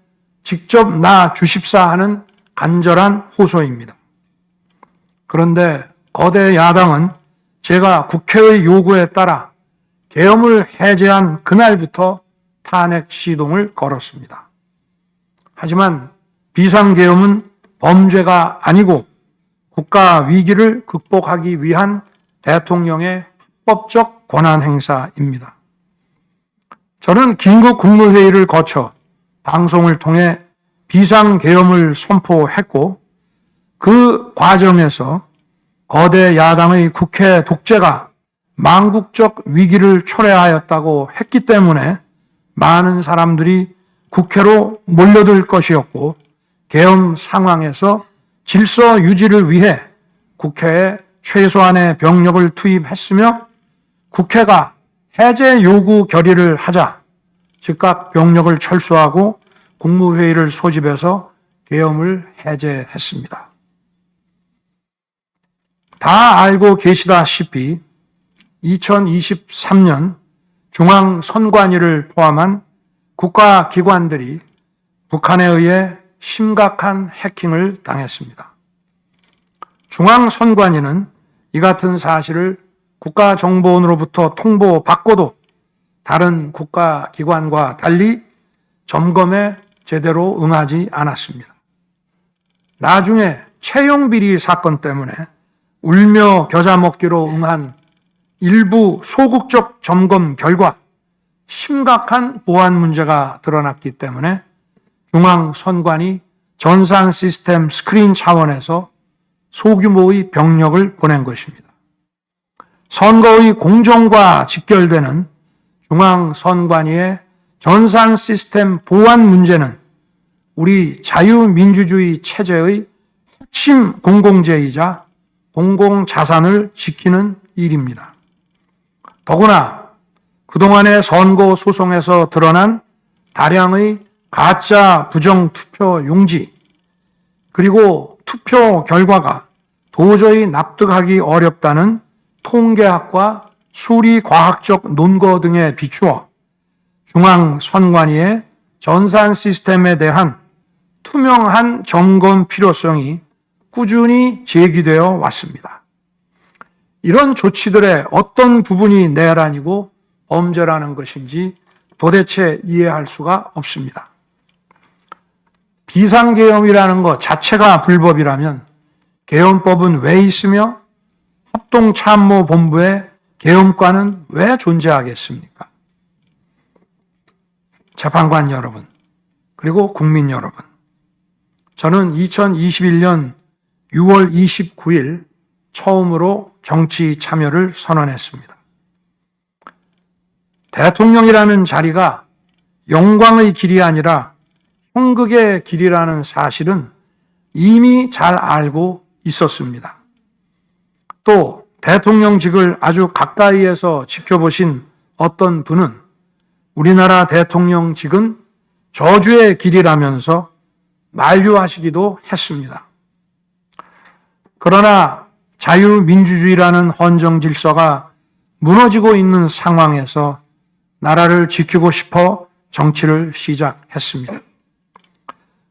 직접 나주십사 하는 간절한 호소입니다. 그런데 거대 야당은 제가 국회의 요구에 따라 계엄을 해제한 그날부터 탄핵 시동을 걸었습니다. 하지만 비상계엄은 범죄가 아니고 국가 위기를 극복하기 위한 대통령의 합법적 권한 행사입니다. 저는 긴급 국무회의를 거쳐 방송을 통해 비상계엄을 선포했고 그 과정에서 거대 야당의 국회 독재가 망국적 위기를 초래하였다고 했기 때문에 많은 사람들이 국회로 몰려들 것이었고 계엄 상황에서 질서 유지를 위해 국회에 최소한의 병력을 투입했으며 국회가 해제 요구 결의를 하자 즉각 병력을 철수하고 국무회의를 소집해서 계엄을 해제했습니다. 다 알고 계시다시피 2023년 중앙선관위를 포함한 국가기관들이 북한에 의해 심각한 해킹을 당했습니다. 중앙선관위는 이 같은 사실을 국가정보원으로부터 통보받고도 다른 국가기관과 달리 점검에 제대로 응하지 않았습니다. 나중에 채용비리 사건 때문에 울며 겨자 먹기로 응한 일부 소극적 점검 결과 심각한 보안 문제가 드러났기 때문에 중앙선관위 전산 시스템 스크린 차원에서 소규모의 병력을 보낸 것입니다. 선거의 공정과 직결되는 중앙선관위의 전산 시스템 보안 문제는 우리 자유민주주의 체제의 핵심 공공재이자 공공자산을 지키는 일입니다. 더구나 그동안의 선거 소송에서 드러난 다량의 가짜 부정투표 용지, 그리고 투표 결과가 도저히 납득하기 어렵다는 통계학과 수리과학적 논거 등에 비추어 중앙선관위의 전산 시스템에 대한 투명한 점검 필요성이 꾸준히 제기되어 왔습니다. 이런 조치들의 어떤 부분이 내란이고 범죄라는 것인지 도대체 이해할 수가 없습니다. 비상계엄이라는 것 자체가 불법이라면 계엄법은 왜 있으며 합동참모본부의 계엄과는 왜 존재하겠습니까? 재판관 여러분, 그리고 국민 여러분, 저는 2021년 6월 29일 처음으로 정치 참여를 선언했습니다. 대통령이라는 자리가 영광의 길이 아니라 형극의 길이라는 사실은 이미 잘 알고 있었습니다. 또 대통령직을 아주 가까이에서 지켜보신 어떤 분은 우리나라 대통령직은 저주의 길이라면서 만류하시기도 했습니다. 그러나 자유민주주의라는 헌정 질서가 무너지고 있는 상황에서 나라를 지키고 싶어 정치를 시작했습니다.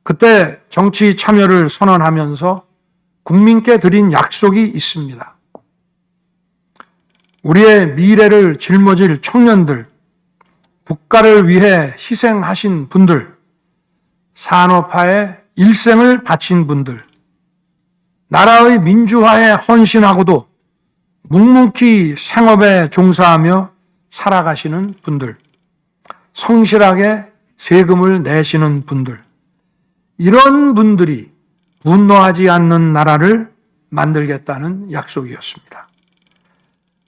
그때 정치 참여를 선언하면서 국민께 드린 약속이 있습니다. 우리의 미래를 짊어질 청년들, 국가를 위해 희생하신 분들, 산업화에 일생을 바친 분들, 나라의 민주화에 헌신하고도 묵묵히 생업에 종사하며 살아가시는 분들, 성실하게 세금을 내시는 분들, 이런 분들이 분노하지 않는 나라를 만들겠다는 약속이었습니다.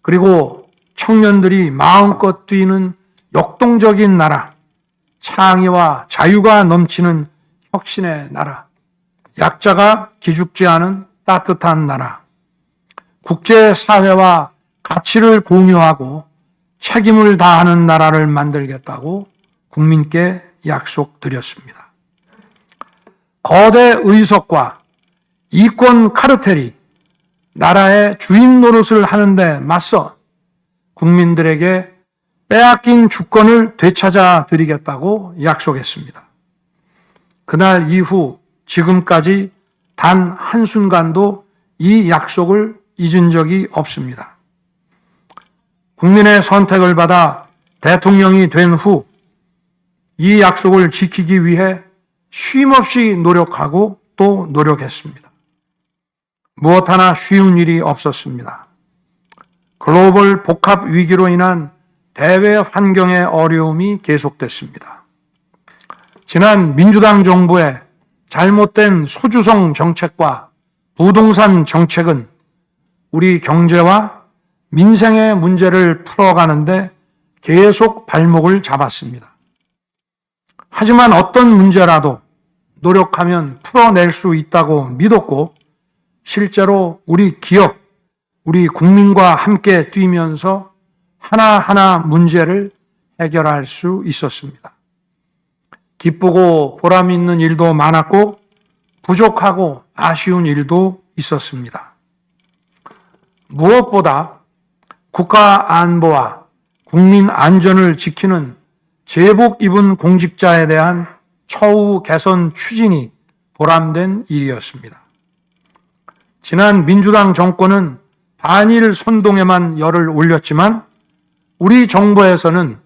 그리고 청년들이 마음껏 뛰는 역동적인 나라, 창의와 자유가 넘치는 혁신의 나라, 약자가 기죽지 않은 따뜻한 나라, 국제사회와 가치를 공유하고 책임을 다하는 나라를 만들겠다고 국민께 약속드렸습니다. 거대 의석과 이권 카르텔이 나라의 주인 노릇을 하는데 맞서 국민들에게 빼앗긴 주권을 되찾아 드리겠다고 약속했습니다. 그날 이후 지금까지 단 한순간도 이 약속을 잊은 적이 없습니다. 국민의 선택을 받아 대통령이 된 후 이 약속을 지키기 위해 쉼없이 노력하고 또 노력했습니다. 무엇 하나 쉬운 일이 없었습니다. 글로벌 복합 위기로 인한 대외 환경의 어려움이 계속됐습니다. 지난 민주당 정부의 잘못된 소주성 정책과 부동산 정책은 우리 경제와 민생의 문제를 풀어가는데 계속 발목을 잡았습니다. 하지만 어떤 문제라도 노력하면 풀어낼 수 있다고 믿었고 실제로 우리 기업, 우리 국민과 함께 뛰면서 하나하나 문제를 해결할 수 있었습니다. 기쁘고 보람 있는 일도 많았고 부족하고 아쉬운 일도 있었습니다. 무엇보다 국가 안보와 국민 안전을 지키는 제복 입은 공직자에 대한 처우 개선 추진이 보람된 일이었습니다. 지난 민주당 정권은 반일 선동에만 열을 올렸지만 우리 정부에서는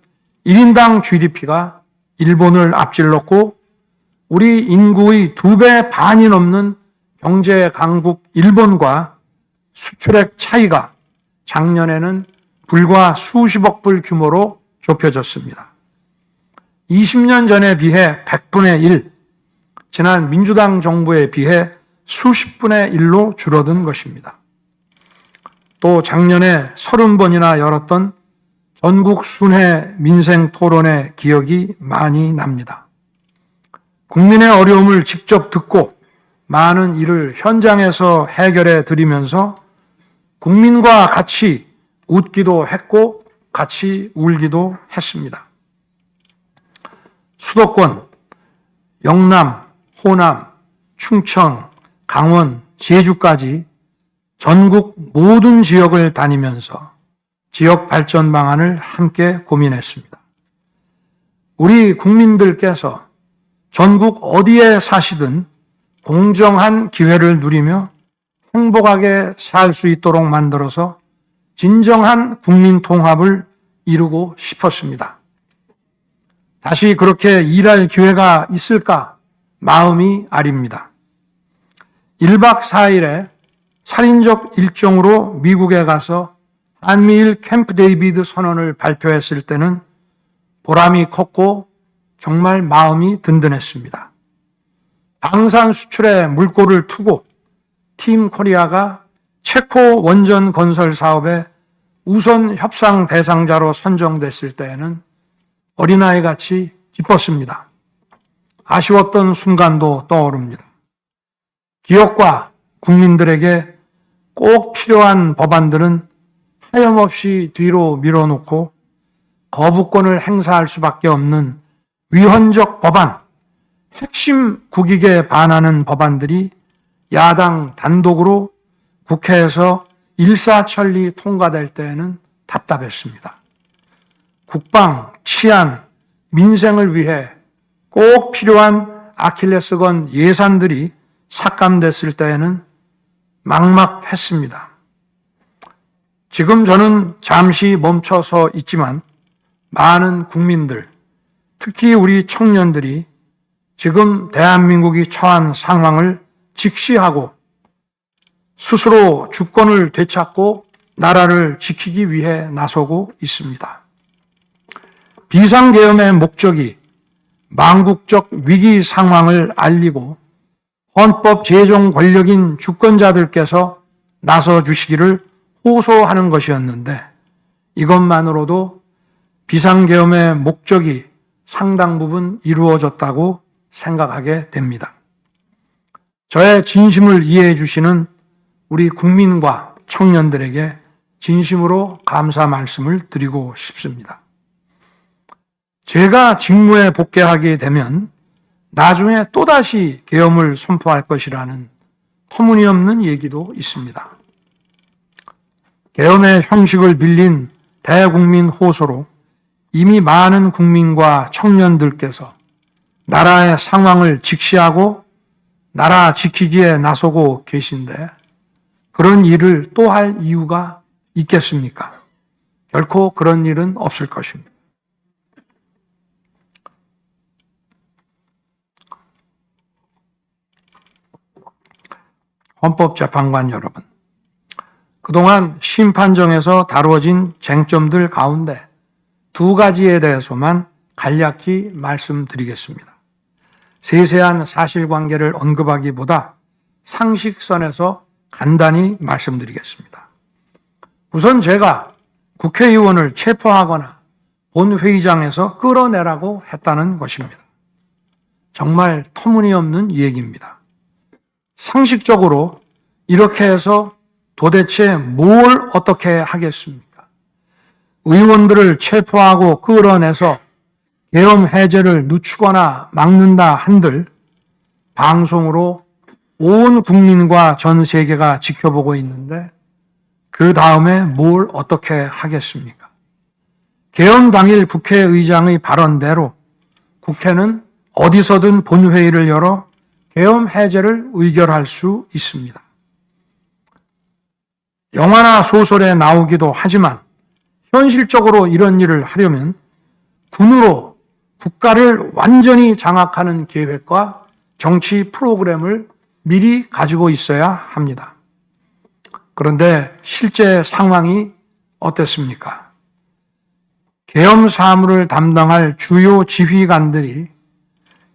1인당 GDP가 일본을 앞질렀고 우리 인구의 2배 반이 넘는 경제 강국 일본과 수출액 차이가 작년에는 불과 수십억 불 규모로 좁혀졌습니다. 20년 전에 비해 100분의 1, 지난 민주당 정부에 비해 수십분의 1로 줄어든 것입니다. 또 작년에 30번이나 열었던 전국 순회 민생 토론의 기억이 많이 납니다. 국민의 어려움을 직접 듣고 많은 일을 현장에서 해결해 드리면서 국민과 같이 웃기도 했고 같이 울기도 했습니다. 수도권, 영남, 호남, 충청, 강원, 제주까지 전국 모든 지역을 다니면서 지역 발전 방안을 함께 고민했습니다. 우리 국민들께서 전국 어디에 사시든 공정한 기회를 누리며 행복하게 살 수 있도록 만들어서 진정한 국민 통합을 이루고 싶었습니다. 다시 그렇게 일할 기회가 있을까 마음이 아립니다. 1박 4일의 살인적 일정으로 미국에 가서 한미일 캠프 데이비드 선언을 발표했을 때는 보람이 컸고 정말 마음이 든든했습니다. 방산 수출에 물꼬를 트고 팀 코리아가 체코 원전 건설 사업의 우선 협상 대상자로 선정됐을 때에는 어린아이 같이 기뻤습니다. 아쉬웠던 순간도 떠오릅니다. 기업과 국민들에게 꼭 필요한 법안들은 하염없이 뒤로 밀어놓고 거부권을 행사할 수밖에 없는 위헌적 법안, 핵심 국익에 반하는 법안들이 야당 단독으로 국회에서 일사천리 통과될 때에는 답답했습니다. 국방, 치안, 민생을 위해 꼭 필요한 아킬레스건 예산들이 삭감됐을 때에는 막막했습니다. 지금 저는 잠시 멈춰서 있지만 많은 국민들, 특히 우리 청년들이 지금 대한민국이 처한 상황을 직시하고 스스로 주권을 되찾고 나라를 지키기 위해 나서고 있습니다. 비상계엄의 목적이 망국적 위기 상황을 알리고 헌법 제정 권력인 주권자들께서 나서 주시기를 호소하는 것이었는데 이것만으로도 비상계엄의 목적이 상당 부분 이루어졌다고 생각하게 됩니다. 저의 진심을 이해해 주시는 우리 국민과 청년들에게 진심으로 감사 말씀을 드리고 싶습니다. 제가 직무에 복귀하게 되면 나중에 또다시 계엄을 선포할 것이라는 터무니없는 얘기도 있습니다. 계엄의 형식을 빌린 대국민 호소로 이미 많은 국민과 청년들께서 나라의 상황을 직시하고 나라 지키기에 나서고 계신데 그런 일을 또 할 이유가 있겠습니까? 결코 그런 일은 없을 것입니다. 헌법재판관 여러분, 그동안 심판정에서 다루어진 쟁점들 가운데 두 가지에 대해서만 간략히 말씀드리겠습니다. 세세한 사실관계를 언급하기보다 상식선에서 간단히 말씀드리겠습니다. 우선 제가 국회의원을 체포하거나 본회의장에서 끌어내라고 했다는 것입니다. 정말 터무니없는 얘기입니다. 상식적으로 이렇게 해서 도대체 뭘 어떻게 하겠습니까? 의원들을 체포하고 끌어내서 계엄 해제를 늦추거나 막는다 한들 방송으로 온 국민과 전 세계가 지켜보고 있는데 그 다음에 뭘 어떻게 하겠습니까? 계엄 당일 국회의장의 발언대로 국회는 어디서든 본회의를 열어 계엄 해제를 의결할 수 있습니다. 영화나 소설에 나오기도 하지만 현실적으로 이런 일을 하려면 군으로 국가를 완전히 장악하는 계획과 정치 프로그램을 미리 가지고 있어야 합니다. 그런데 실제 상황이 어땠습니까? 계엄 사무를 담당할 주요 지휘관들이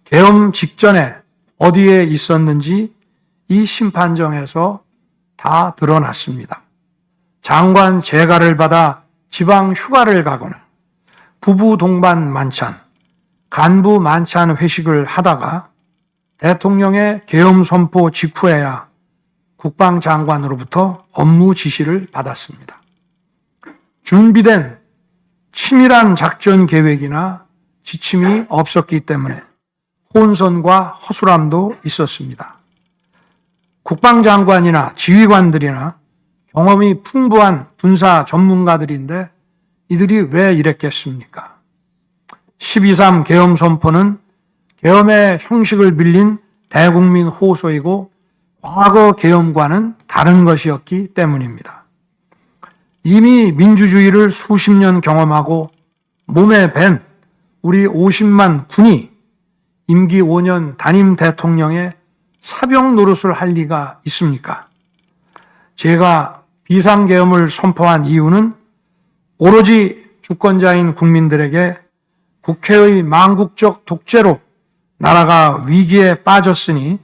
계엄 직전에 어디에 있었는지 이 심판정에서 다 드러났습니다. 장관 재가를 받아 지방 휴가를 가거나 부부 동반 만찬, 간부 만찬 회식을 하다가 대통령의 계엄 선포 직후에야 국방장관으로부터 업무 지시를 받았습니다. 준비된 치밀한 작전 계획이나 지침이 없었기 때문에 혼선과 허술함도 있었습니다. 국방장관이나 지휘관들이나 경험이 풍부한 군사 전문가들인데 이들이 왜 이랬겠습니까? 12.3 계엄 선포는 계엄의 형식을 빌린 대국민 호소이고 과거 계엄과는 다른 것이었기 때문입니다. 이미 민주주의를 수십 년 경험하고 몸에 밴 우리 50만 군이 임기 5년 단임 대통령의 사병 노릇을 할 리가 있습니까? 제가 비상계엄을 선포한 이유는 오로지 주권자인 국민들에게 국회의 망국적 독재로 나라가 위기에 빠졌으니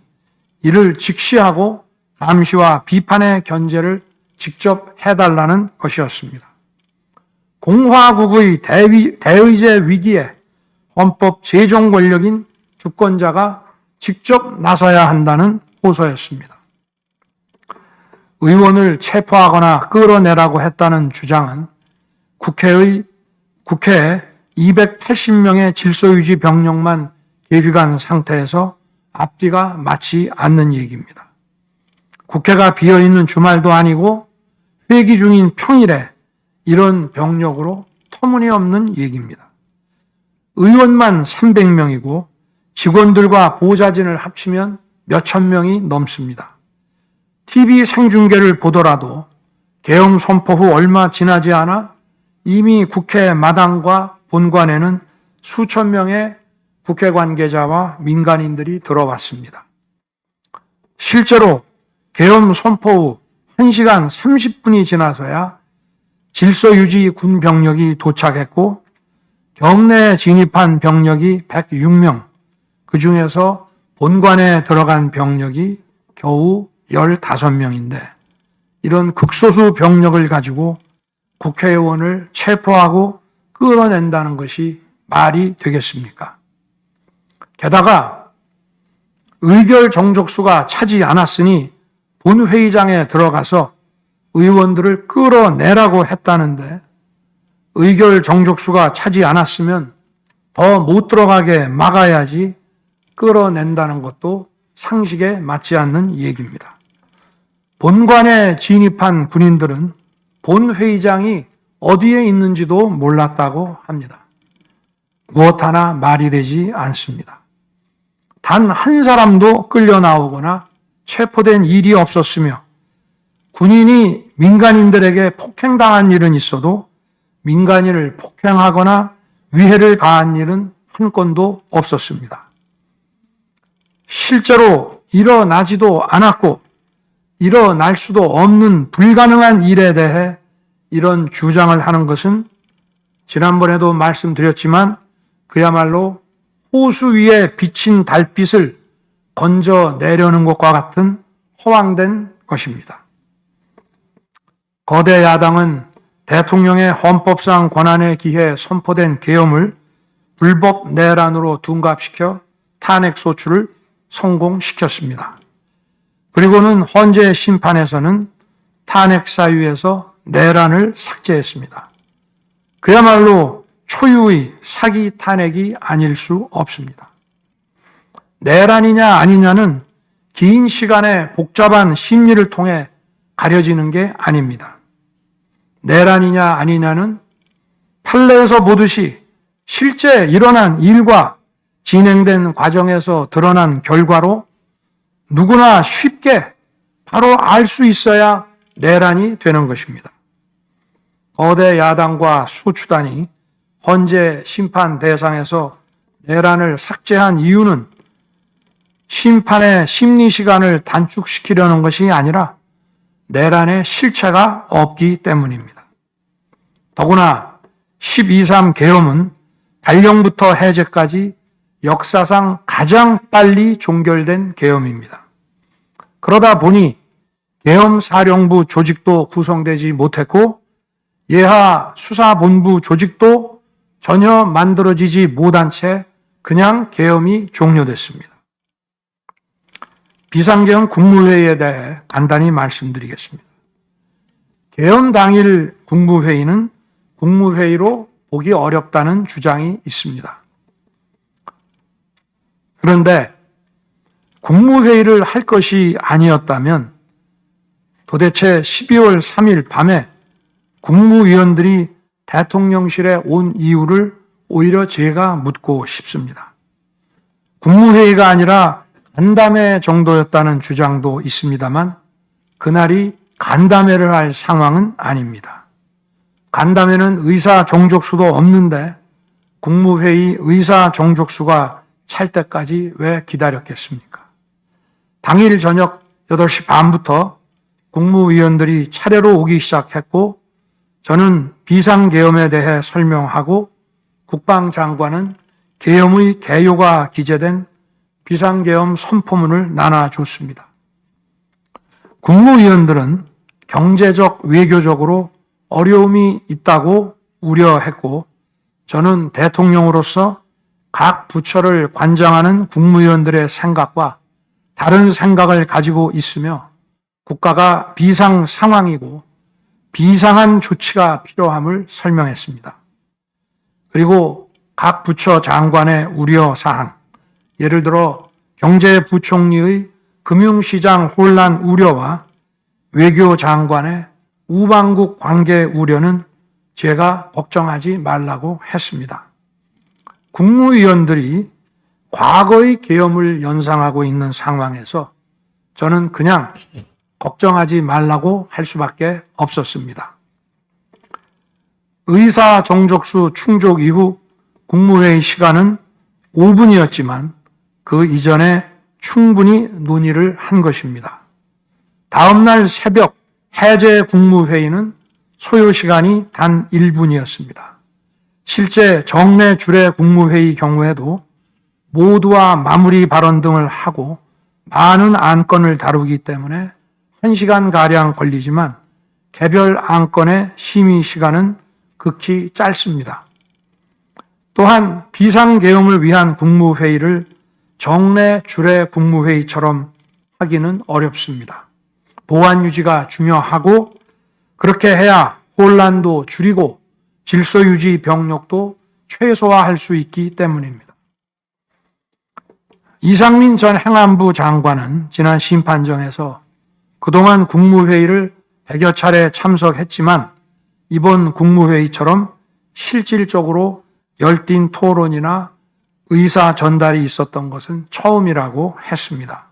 이를 직시하고 감시와 비판의 견제를 직접 해달라는 것이었습니다. 공화국의 대의제 위기에 헌법 제정 권력인 주권자가 직접 나서야 한다는 호소였습니다. 의원을 체포하거나 끌어내라고 했다는 주장은 국회에 280명의 질서유지 병력만 계비간 상태에서 앞뒤가 맞지 않는 얘기입니다. 국회가 비어있는 주말도 아니고 회기 중인 평일에 이런 병력으로 터무니없는 얘기입니다. 의원만 300명이고 직원들과 보좌진을 합치면 몇천 명이 넘습니다. TV 생중계를 보더라도 계엄 선포 후 얼마 지나지 않아 이미 국회 마당과 본관에는 수천 명의 국회 관계자와 민간인들이 들어왔습니다. 실제로 계엄 선포 후 1시간 30분이 지나서야 질서유지 군 병력이 도착했고 경내에 진입한 병력이 106명, 그 중에서 본관에 들어간 병력이 겨우 15명인데 이런 극소수 병력을 가지고 국회의원을 체포하고 끌어낸다는 것이 말이 되겠습니까? 게다가 의결 정족수가 차지 않았으니 본회의장에 들어가서 의원들을 끌어내라고 했다는데 의결 정족수가 차지 않았으면 더 못 들어가게 막아야지 끌어낸다는 것도 상식에 맞지 않는 얘기입니다. 본관에 진입한 군인들은 본회의장이 어디에 있는지도 몰랐다고 합니다. 무엇 하나 말이 되지 않습니다. 단 한 사람도 끌려 나오거나 체포된 일이 없었으며 군인이 민간인들에게 폭행당한 일은 있어도 민간인을 폭행하거나 위해를 가한 일은 한 건도 없었습니다. 실제로 일어나지도 않았고 일어날 수도 없는 불가능한 일에 대해 이런 주장을 하는 것은 지난번에도 말씀드렸지만 그야말로 호수 위에 비친 달빛을 건져내려는 것과 같은 허황된 것입니다. 거대 야당은 대통령의 헌법상 권한에 기해 선포된 계엄을 불법 내란으로 둔갑시켜 탄핵 소추를 성공시켰습니다. 그리고는 헌재 심판에서는 탄핵 사유에서 내란을 삭제했습니다. 그야말로 초유의 사기 탄핵이 아닐 수 없습니다. 내란이냐 아니냐는 긴 시간의 복잡한 심리를 통해 가려지는 게 아닙니다. 내란이냐 아니냐는 판례에서 보듯이 실제 일어난 일과 진행된 과정에서 드러난 결과로 누구나 쉽게 바로 알 수 있어야 내란이 되는 것입니다. 거대 야당과 소추단이 헌재 심판 대상에서 내란을 삭제한 이유는 심판의 심리 시간을 단축시키려는 것이 아니라 내란의 실체가 없기 때문입니다. 더구나 12.3 계엄은 발령부터 해제까지 역사상 가장 빨리 종결된 계엄입니다. 그러다 보니 계엄사령부 조직도 구성되지 못했고 예하 수사본부 조직도 전혀 만들어지지 못한 채 그냥 계엄이 종료됐습니다. 비상계엄 국무회의에 대해 간단히 말씀드리겠습니다. 계엄 당일 국무회의는 국무회의로 보기 어렵다는 주장이 있습니다. 그런데 국무회의를 할 것이 아니었다면 도대체 12월 3일 밤에 국무위원들이 대통령실에 온 이유를 오히려 제가 묻고 싶습니다. 국무회의가 아니라 간담회 정도였다는 주장도 있습니다만 그날이 간담회를 할 상황은 아닙니다. 간담회는 의사 정족수도 없는데 국무회의 의사 정족수가 찰 때까지 왜 기다렸겠습니까? 당일 저녁 8시 반부터 국무위원들이 차례로 오기 시작했고 저는 비상계엄에 대해 설명하고 국방장관은 계엄의 개요가 기재된 비상계엄 선포문을 나눠줬습니다. 국무위원들은 경제적, 외교적으로 어려움이 있다고 우려했고 저는 대통령으로서 각 부처를 관장하는 국무위원들의 생각과 다른 생각을 가지고 있으며 국가가 비상 상황이고 비상한 조치가 필요함을 설명했습니다. 그리고 각 부처 장관의 우려사항, 예를 들어 경제부총리의 금융시장 혼란 우려와 외교장관의 우방국 관계 우려는 제가 걱정하지 말라고 했습니다. 국무위원들이 과거의 계엄을 연상하고 있는 상황에서 저는 그냥 걱정하지 말라고 할 수밖에 없었습니다. 의사 정족수 충족 이후 국무회의 시간은 5분이었지만 그 이전에 충분히 논의를 한 것입니다. 다음 날 새벽 해제 국무회의는 소요 시간이 단 1분이었습니다. 실제 정례 주례 국무회의 경우에도 모두와 마무리 발언 등을 하고 많은 안건을 다루기 때문에 1시간가량 걸리지만 개별 안건의 심의 시간은 극히 짧습니다. 또한 비상계엄을 위한 국무회의를 정례 주례 국무회의처럼 하기는 어렵습니다. 보안 유지가 중요하고 그렇게 해야 혼란도 줄이고 질서 유지 병력도 최소화할 수 있기 때문입니다. 이상민 전 행안부 장관은 지난 심판정에서 그동안 국무회의를 100여 차례 참석했지만 이번 국무회의처럼 실질적으로 열띤 토론이나 의사 전달이 있었던 것은 처음이라고 했습니다.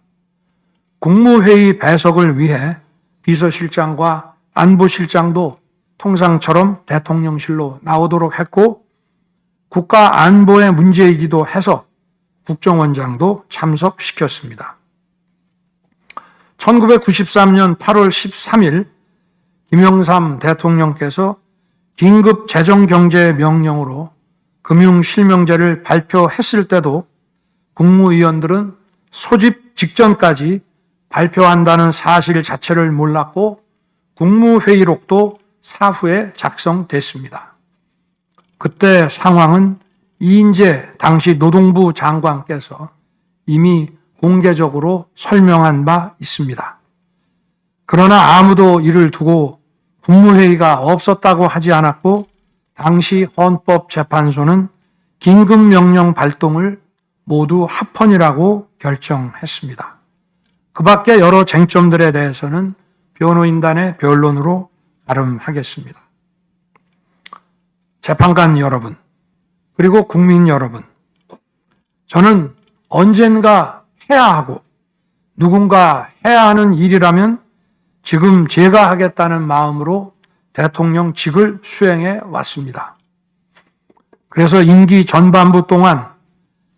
국무회의 배석을 위해 비서실장과 안보실장도 통상처럼 대통령실로 나오도록 했고 국가 안보의 문제이기도 해서 국정원장도 참석시켰습니다. 1993년 8월 13일 김영삼 대통령께서 긴급 재정경제명령으로 금융실명제를 발표했을 때도 국무위원들은 소집 직전까지 발표한다는 사실 자체를 몰랐고 국무회의록도 사후에 작성됐습니다. 그때 상황은 이인재 당시 노동부 장관께서 이미 공개적으로 설명한 바 있습니다. 그러나 아무도 이를 두고 국무회의가 없었다고 하지 않았고 당시 헌법재판소는 긴급명령 발동을 모두 합헌이라고 결정했습니다. 그 밖에 여러 쟁점들에 대해서는 변호인단의 변론으로 가름하겠습니다. 재판관 여러분, 그리고 국민 여러분, 저는 언젠가 해야 하고 누군가 해야 하는 일이라면 지금 제가 하겠다는 마음으로 대통령직을 수행해 왔습니다. 그래서 임기 전반부 동안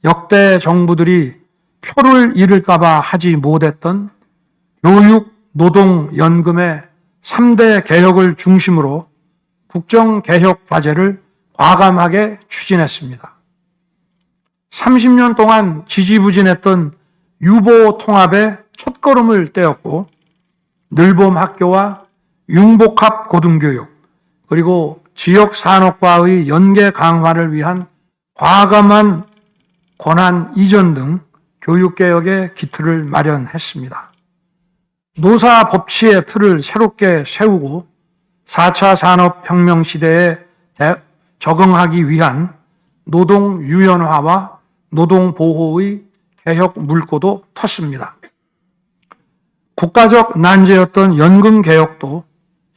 역대 정부들이 표를 잃을까봐 하지 못했던 교육, 노동, 연금의 3대 개혁을 중심으로 국정개혁 과제를 과감하게 추진했습니다. 30년 동안 지지부진했던 유보 통합의 첫걸음을 떼었고 늘봄 학교와 융복합 고등교육 그리고 지역산업과의 연계 강화를 위한 과감한 권한 이전 등 교육개혁의 기틀을 마련했습니다. 노사 법치의 틀을 새롭게 세우고 4차 산업혁명 시대에 적응하기 위한 노동 유연화와 노동 보호의 개혁 물꼬도 텄습니다. 국가적 난제였던 연금 개혁도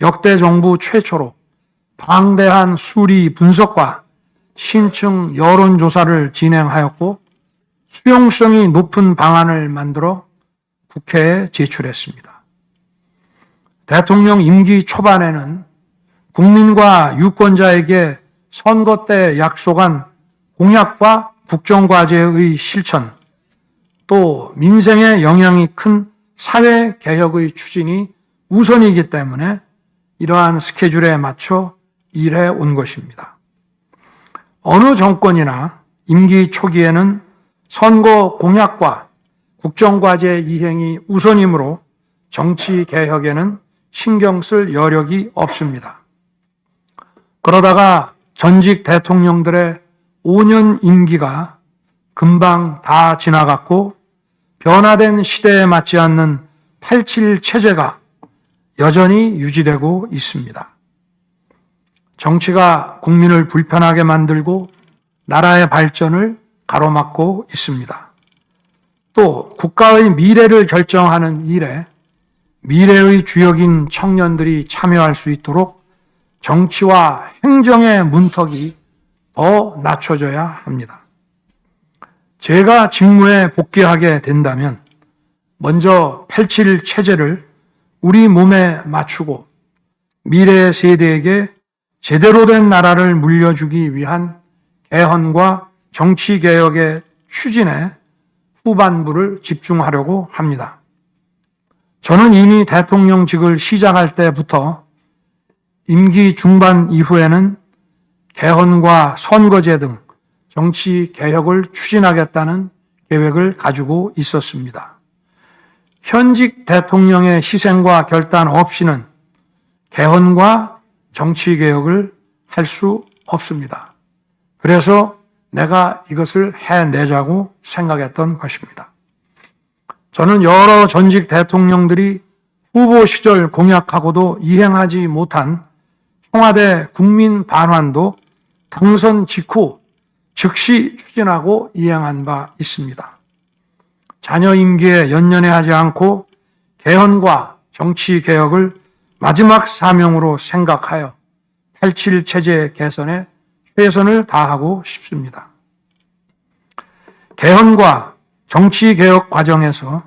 역대 정부 최초로 방대한 수리 분석과 신층 여론조사를 진행하였고 수용성이 높은 방안을 만들어 국회에 제출했습니다. 대통령 임기 초반에는 국민과 유권자에게 선거 때 약속한 공약과 국정과제의 실천, 또 민생에 영향이 큰 사회개혁의 추진이 우선이기 때문에 이러한 스케줄에 맞춰 일해 온 것입니다. 어느 정권이나 임기 초기에는 선거 공약과 국정과제 이행이 우선이므로 정치개혁에는 신경 쓸 여력이 없습니다. 그러다가 전직 대통령들의 5년 임기가 금방 다 지나갔고 변화된 시대에 맞지 않는 87 체제가 여전히 유지되고 있습니다. 정치가 국민을 불편하게 만들고 나라의 발전을 가로막고 있습니다. 또 국가의 미래를 결정하는 일에 미래의 주역인 청년들이 참여할 수 있도록 정치와 행정의 문턱이 더 낮춰져야 합니다. 제가 직무에 복귀하게 된다면 먼저 87 체제를 우리 몸에 맞추고 미래 세대에게 제대로 된 나라를 물려주기 위한 개헌과 정치개혁의 추진에 후반부를 집중하려고 합니다. 저는 이미 대통령직을 시작할 때부터 임기 중반 이후에는 개헌과 선거제 등 정치개혁을 추진하겠다는 계획을 가지고 있었습니다. 현직 대통령의 희생과 결단 없이는 개헌과 정치개혁을 할 수 없습니다. 그래서 내가 이것을 해내자고 생각했던 것입니다. 저는 여러 전직 대통령들이 후보 시절 공약하고도 이행하지 못한 청와대 국민 반환도 당선 직후 즉시 추진하고 이행한 바 있습니다. 자녀 임기에 연연해 하지 않고 개헌과 정치개혁을 마지막 사명으로 생각하여 87 체제 개선에 최선을 다하고 싶습니다. 개헌과 정치개혁 과정에서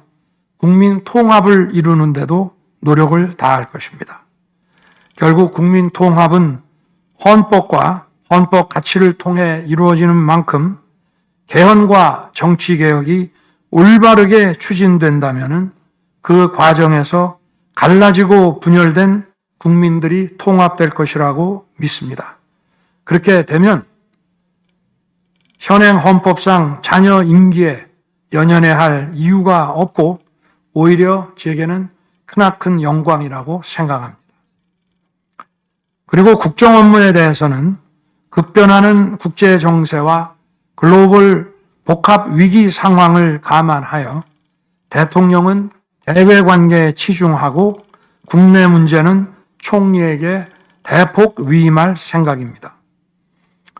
국민 통합을 이루는 데도 노력을 다할 것입니다. 결국 국민 통합은 헌법과 헌법 가치를 통해 이루어지는 만큼 개헌과 정치개혁이 올바르게 추진된다면 그 과정에서 갈라지고 분열된 국민들이 통합될 것이라고 믿습니다. 그렇게 되면 현행 헌법상 자녀 임기에 연연해 할 이유가 없고 오히려 제게는 크나큰 영광이라고 생각합니다. 그리고 국정 업무에 대해서는 급변하는 국제 정세와 글로벌 복합 위기 상황을 감안하여 대통령은 대외 관계에 치중하고 국내 문제는 총리에게 대폭 위임할 생각입니다.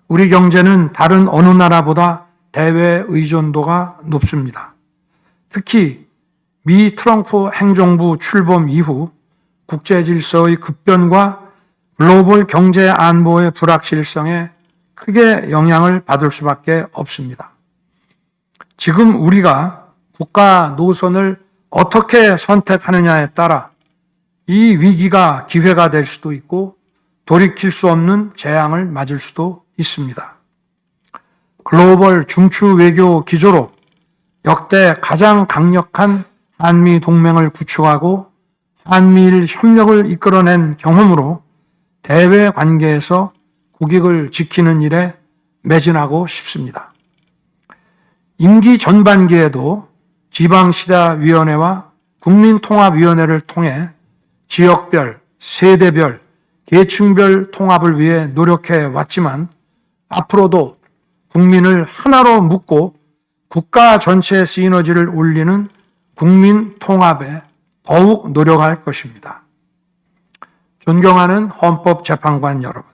우리 경제는 다른 어느 나라보다 대외 의존도가 높습니다. 특히 미 트럼프 행정부 출범 이후 국제 질서의 급변과 글로벌 경제 안보의 불확실성에 크게 영향을 받을 수밖에 없습니다. 지금 우리가 국가 노선을 어떻게 선택하느냐에 따라 이 위기가 기회가 될 수도 있고 돌이킬 수 없는 재앙을 맞을 수도 있습니다. 글로벌 중추 외교 기조로 역대 가장 강력한 한미 동맹을 구축하고 한미일 협력을 이끌어낸 경험으로 대외 관계에서 국익을 지키는 일에 매진하고 싶습니다. 임기 전반기에도 지방시다위원회와 국민통합위원회를 통해 지역별, 세대별, 계층별 통합을 위해 노력해 왔지만 앞으로도 국민을 하나로 묶고 국가 전체 시너지를 올리는 국민 통합에 더욱 노력할 것입니다. 존경하는 헌법재판관 여러분,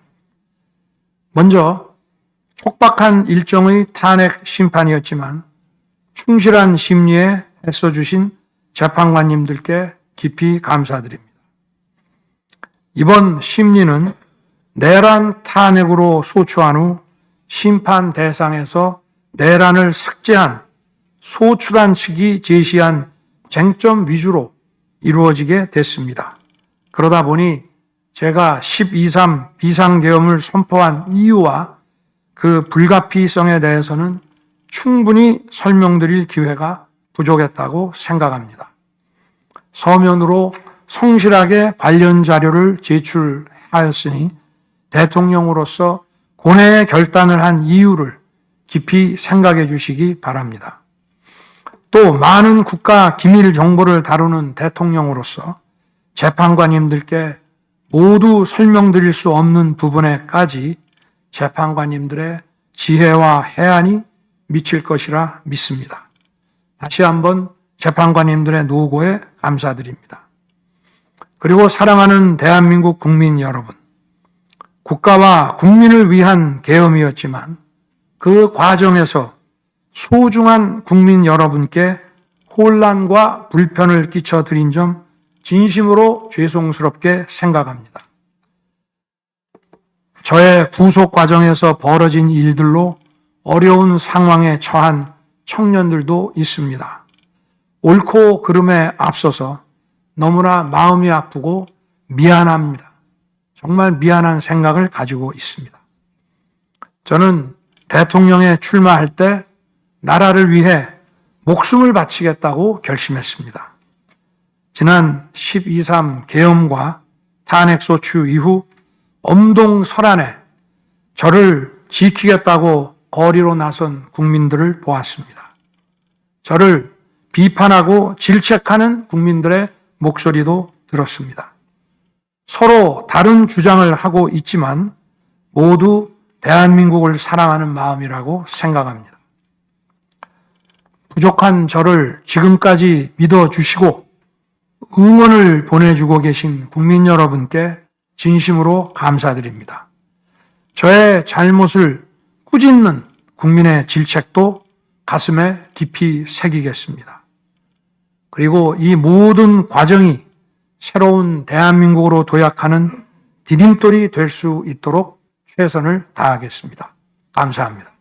먼저 촉박한 일정의 탄핵 심판이었지만 충실한 심리에 애써주신 재판관님들께 깊이 감사드립니다. 이번 심리는 내란 탄핵으로 소추한 후 심판 대상에서 내란을 삭제한 소추단 측이 제시한 쟁점 위주로 이루어지게 됐습니다. 그러다 보니 제가 12.3 비상계엄을 선포한 이유와 그 불가피성에 대해서는 충분히 설명드릴 기회가 부족했다고 생각합니다. 서면으로 성실하게 관련 자료를 제출하였으니 대통령으로서 고뇌의 결단을 한 이유를 깊이 생각해 주시기 바랍니다. 또 많은 국가 기밀 정보를 다루는 대통령으로서 재판관님들께 모두 설명드릴 수 없는 부분에까지 재판관님들의 지혜와 해안이 미칠 것이라 믿습니다. 다시 한번 재판관님들의 노고에 감사드립니다. 그리고 사랑하는 대한민국 국민 여러분, 국가와 국민을 위한 계엄이었지만 그 과정에서 소중한 국민 여러분께 혼란과 불편을 끼쳐드린 점 진심으로 죄송스럽게 생각합니다. 저의 구속 과정에서 벌어진 일들로 어려운 상황에 처한 청년들도 있습니다. 옳고 그름에 앞서서 너무나 마음이 아프고 미안합니다. 정말 미안한 생각을 가지고 있습니다. 저는 대통령에 출마할 때 나라를 위해 목숨을 바치겠다고 결심했습니다. 지난 12.3 계엄과 탄핵소추 이후 엄동설안에 저를 지키겠다고 거리로 나선 국민들을 보았습니다. 저를 비판하고 질책하는 국민들의 목소리도 들었습니다. 서로 다른 주장을 하고 있지만 모두 대한민국을 사랑하는 마음이라고 생각합니다. 부족한 저를 지금까지 믿어주시고 응원을 보내주고 계신 국민 여러분께 진심으로 감사드립니다. 저의 잘못을 꾸짖는 국민의 질책도 가슴에 깊이 새기겠습니다. 그리고 이 모든 과정이 새로운 대한민국으로 도약하는 디딤돌이 될 수 있도록 최선을 다하겠습니다. 감사합니다.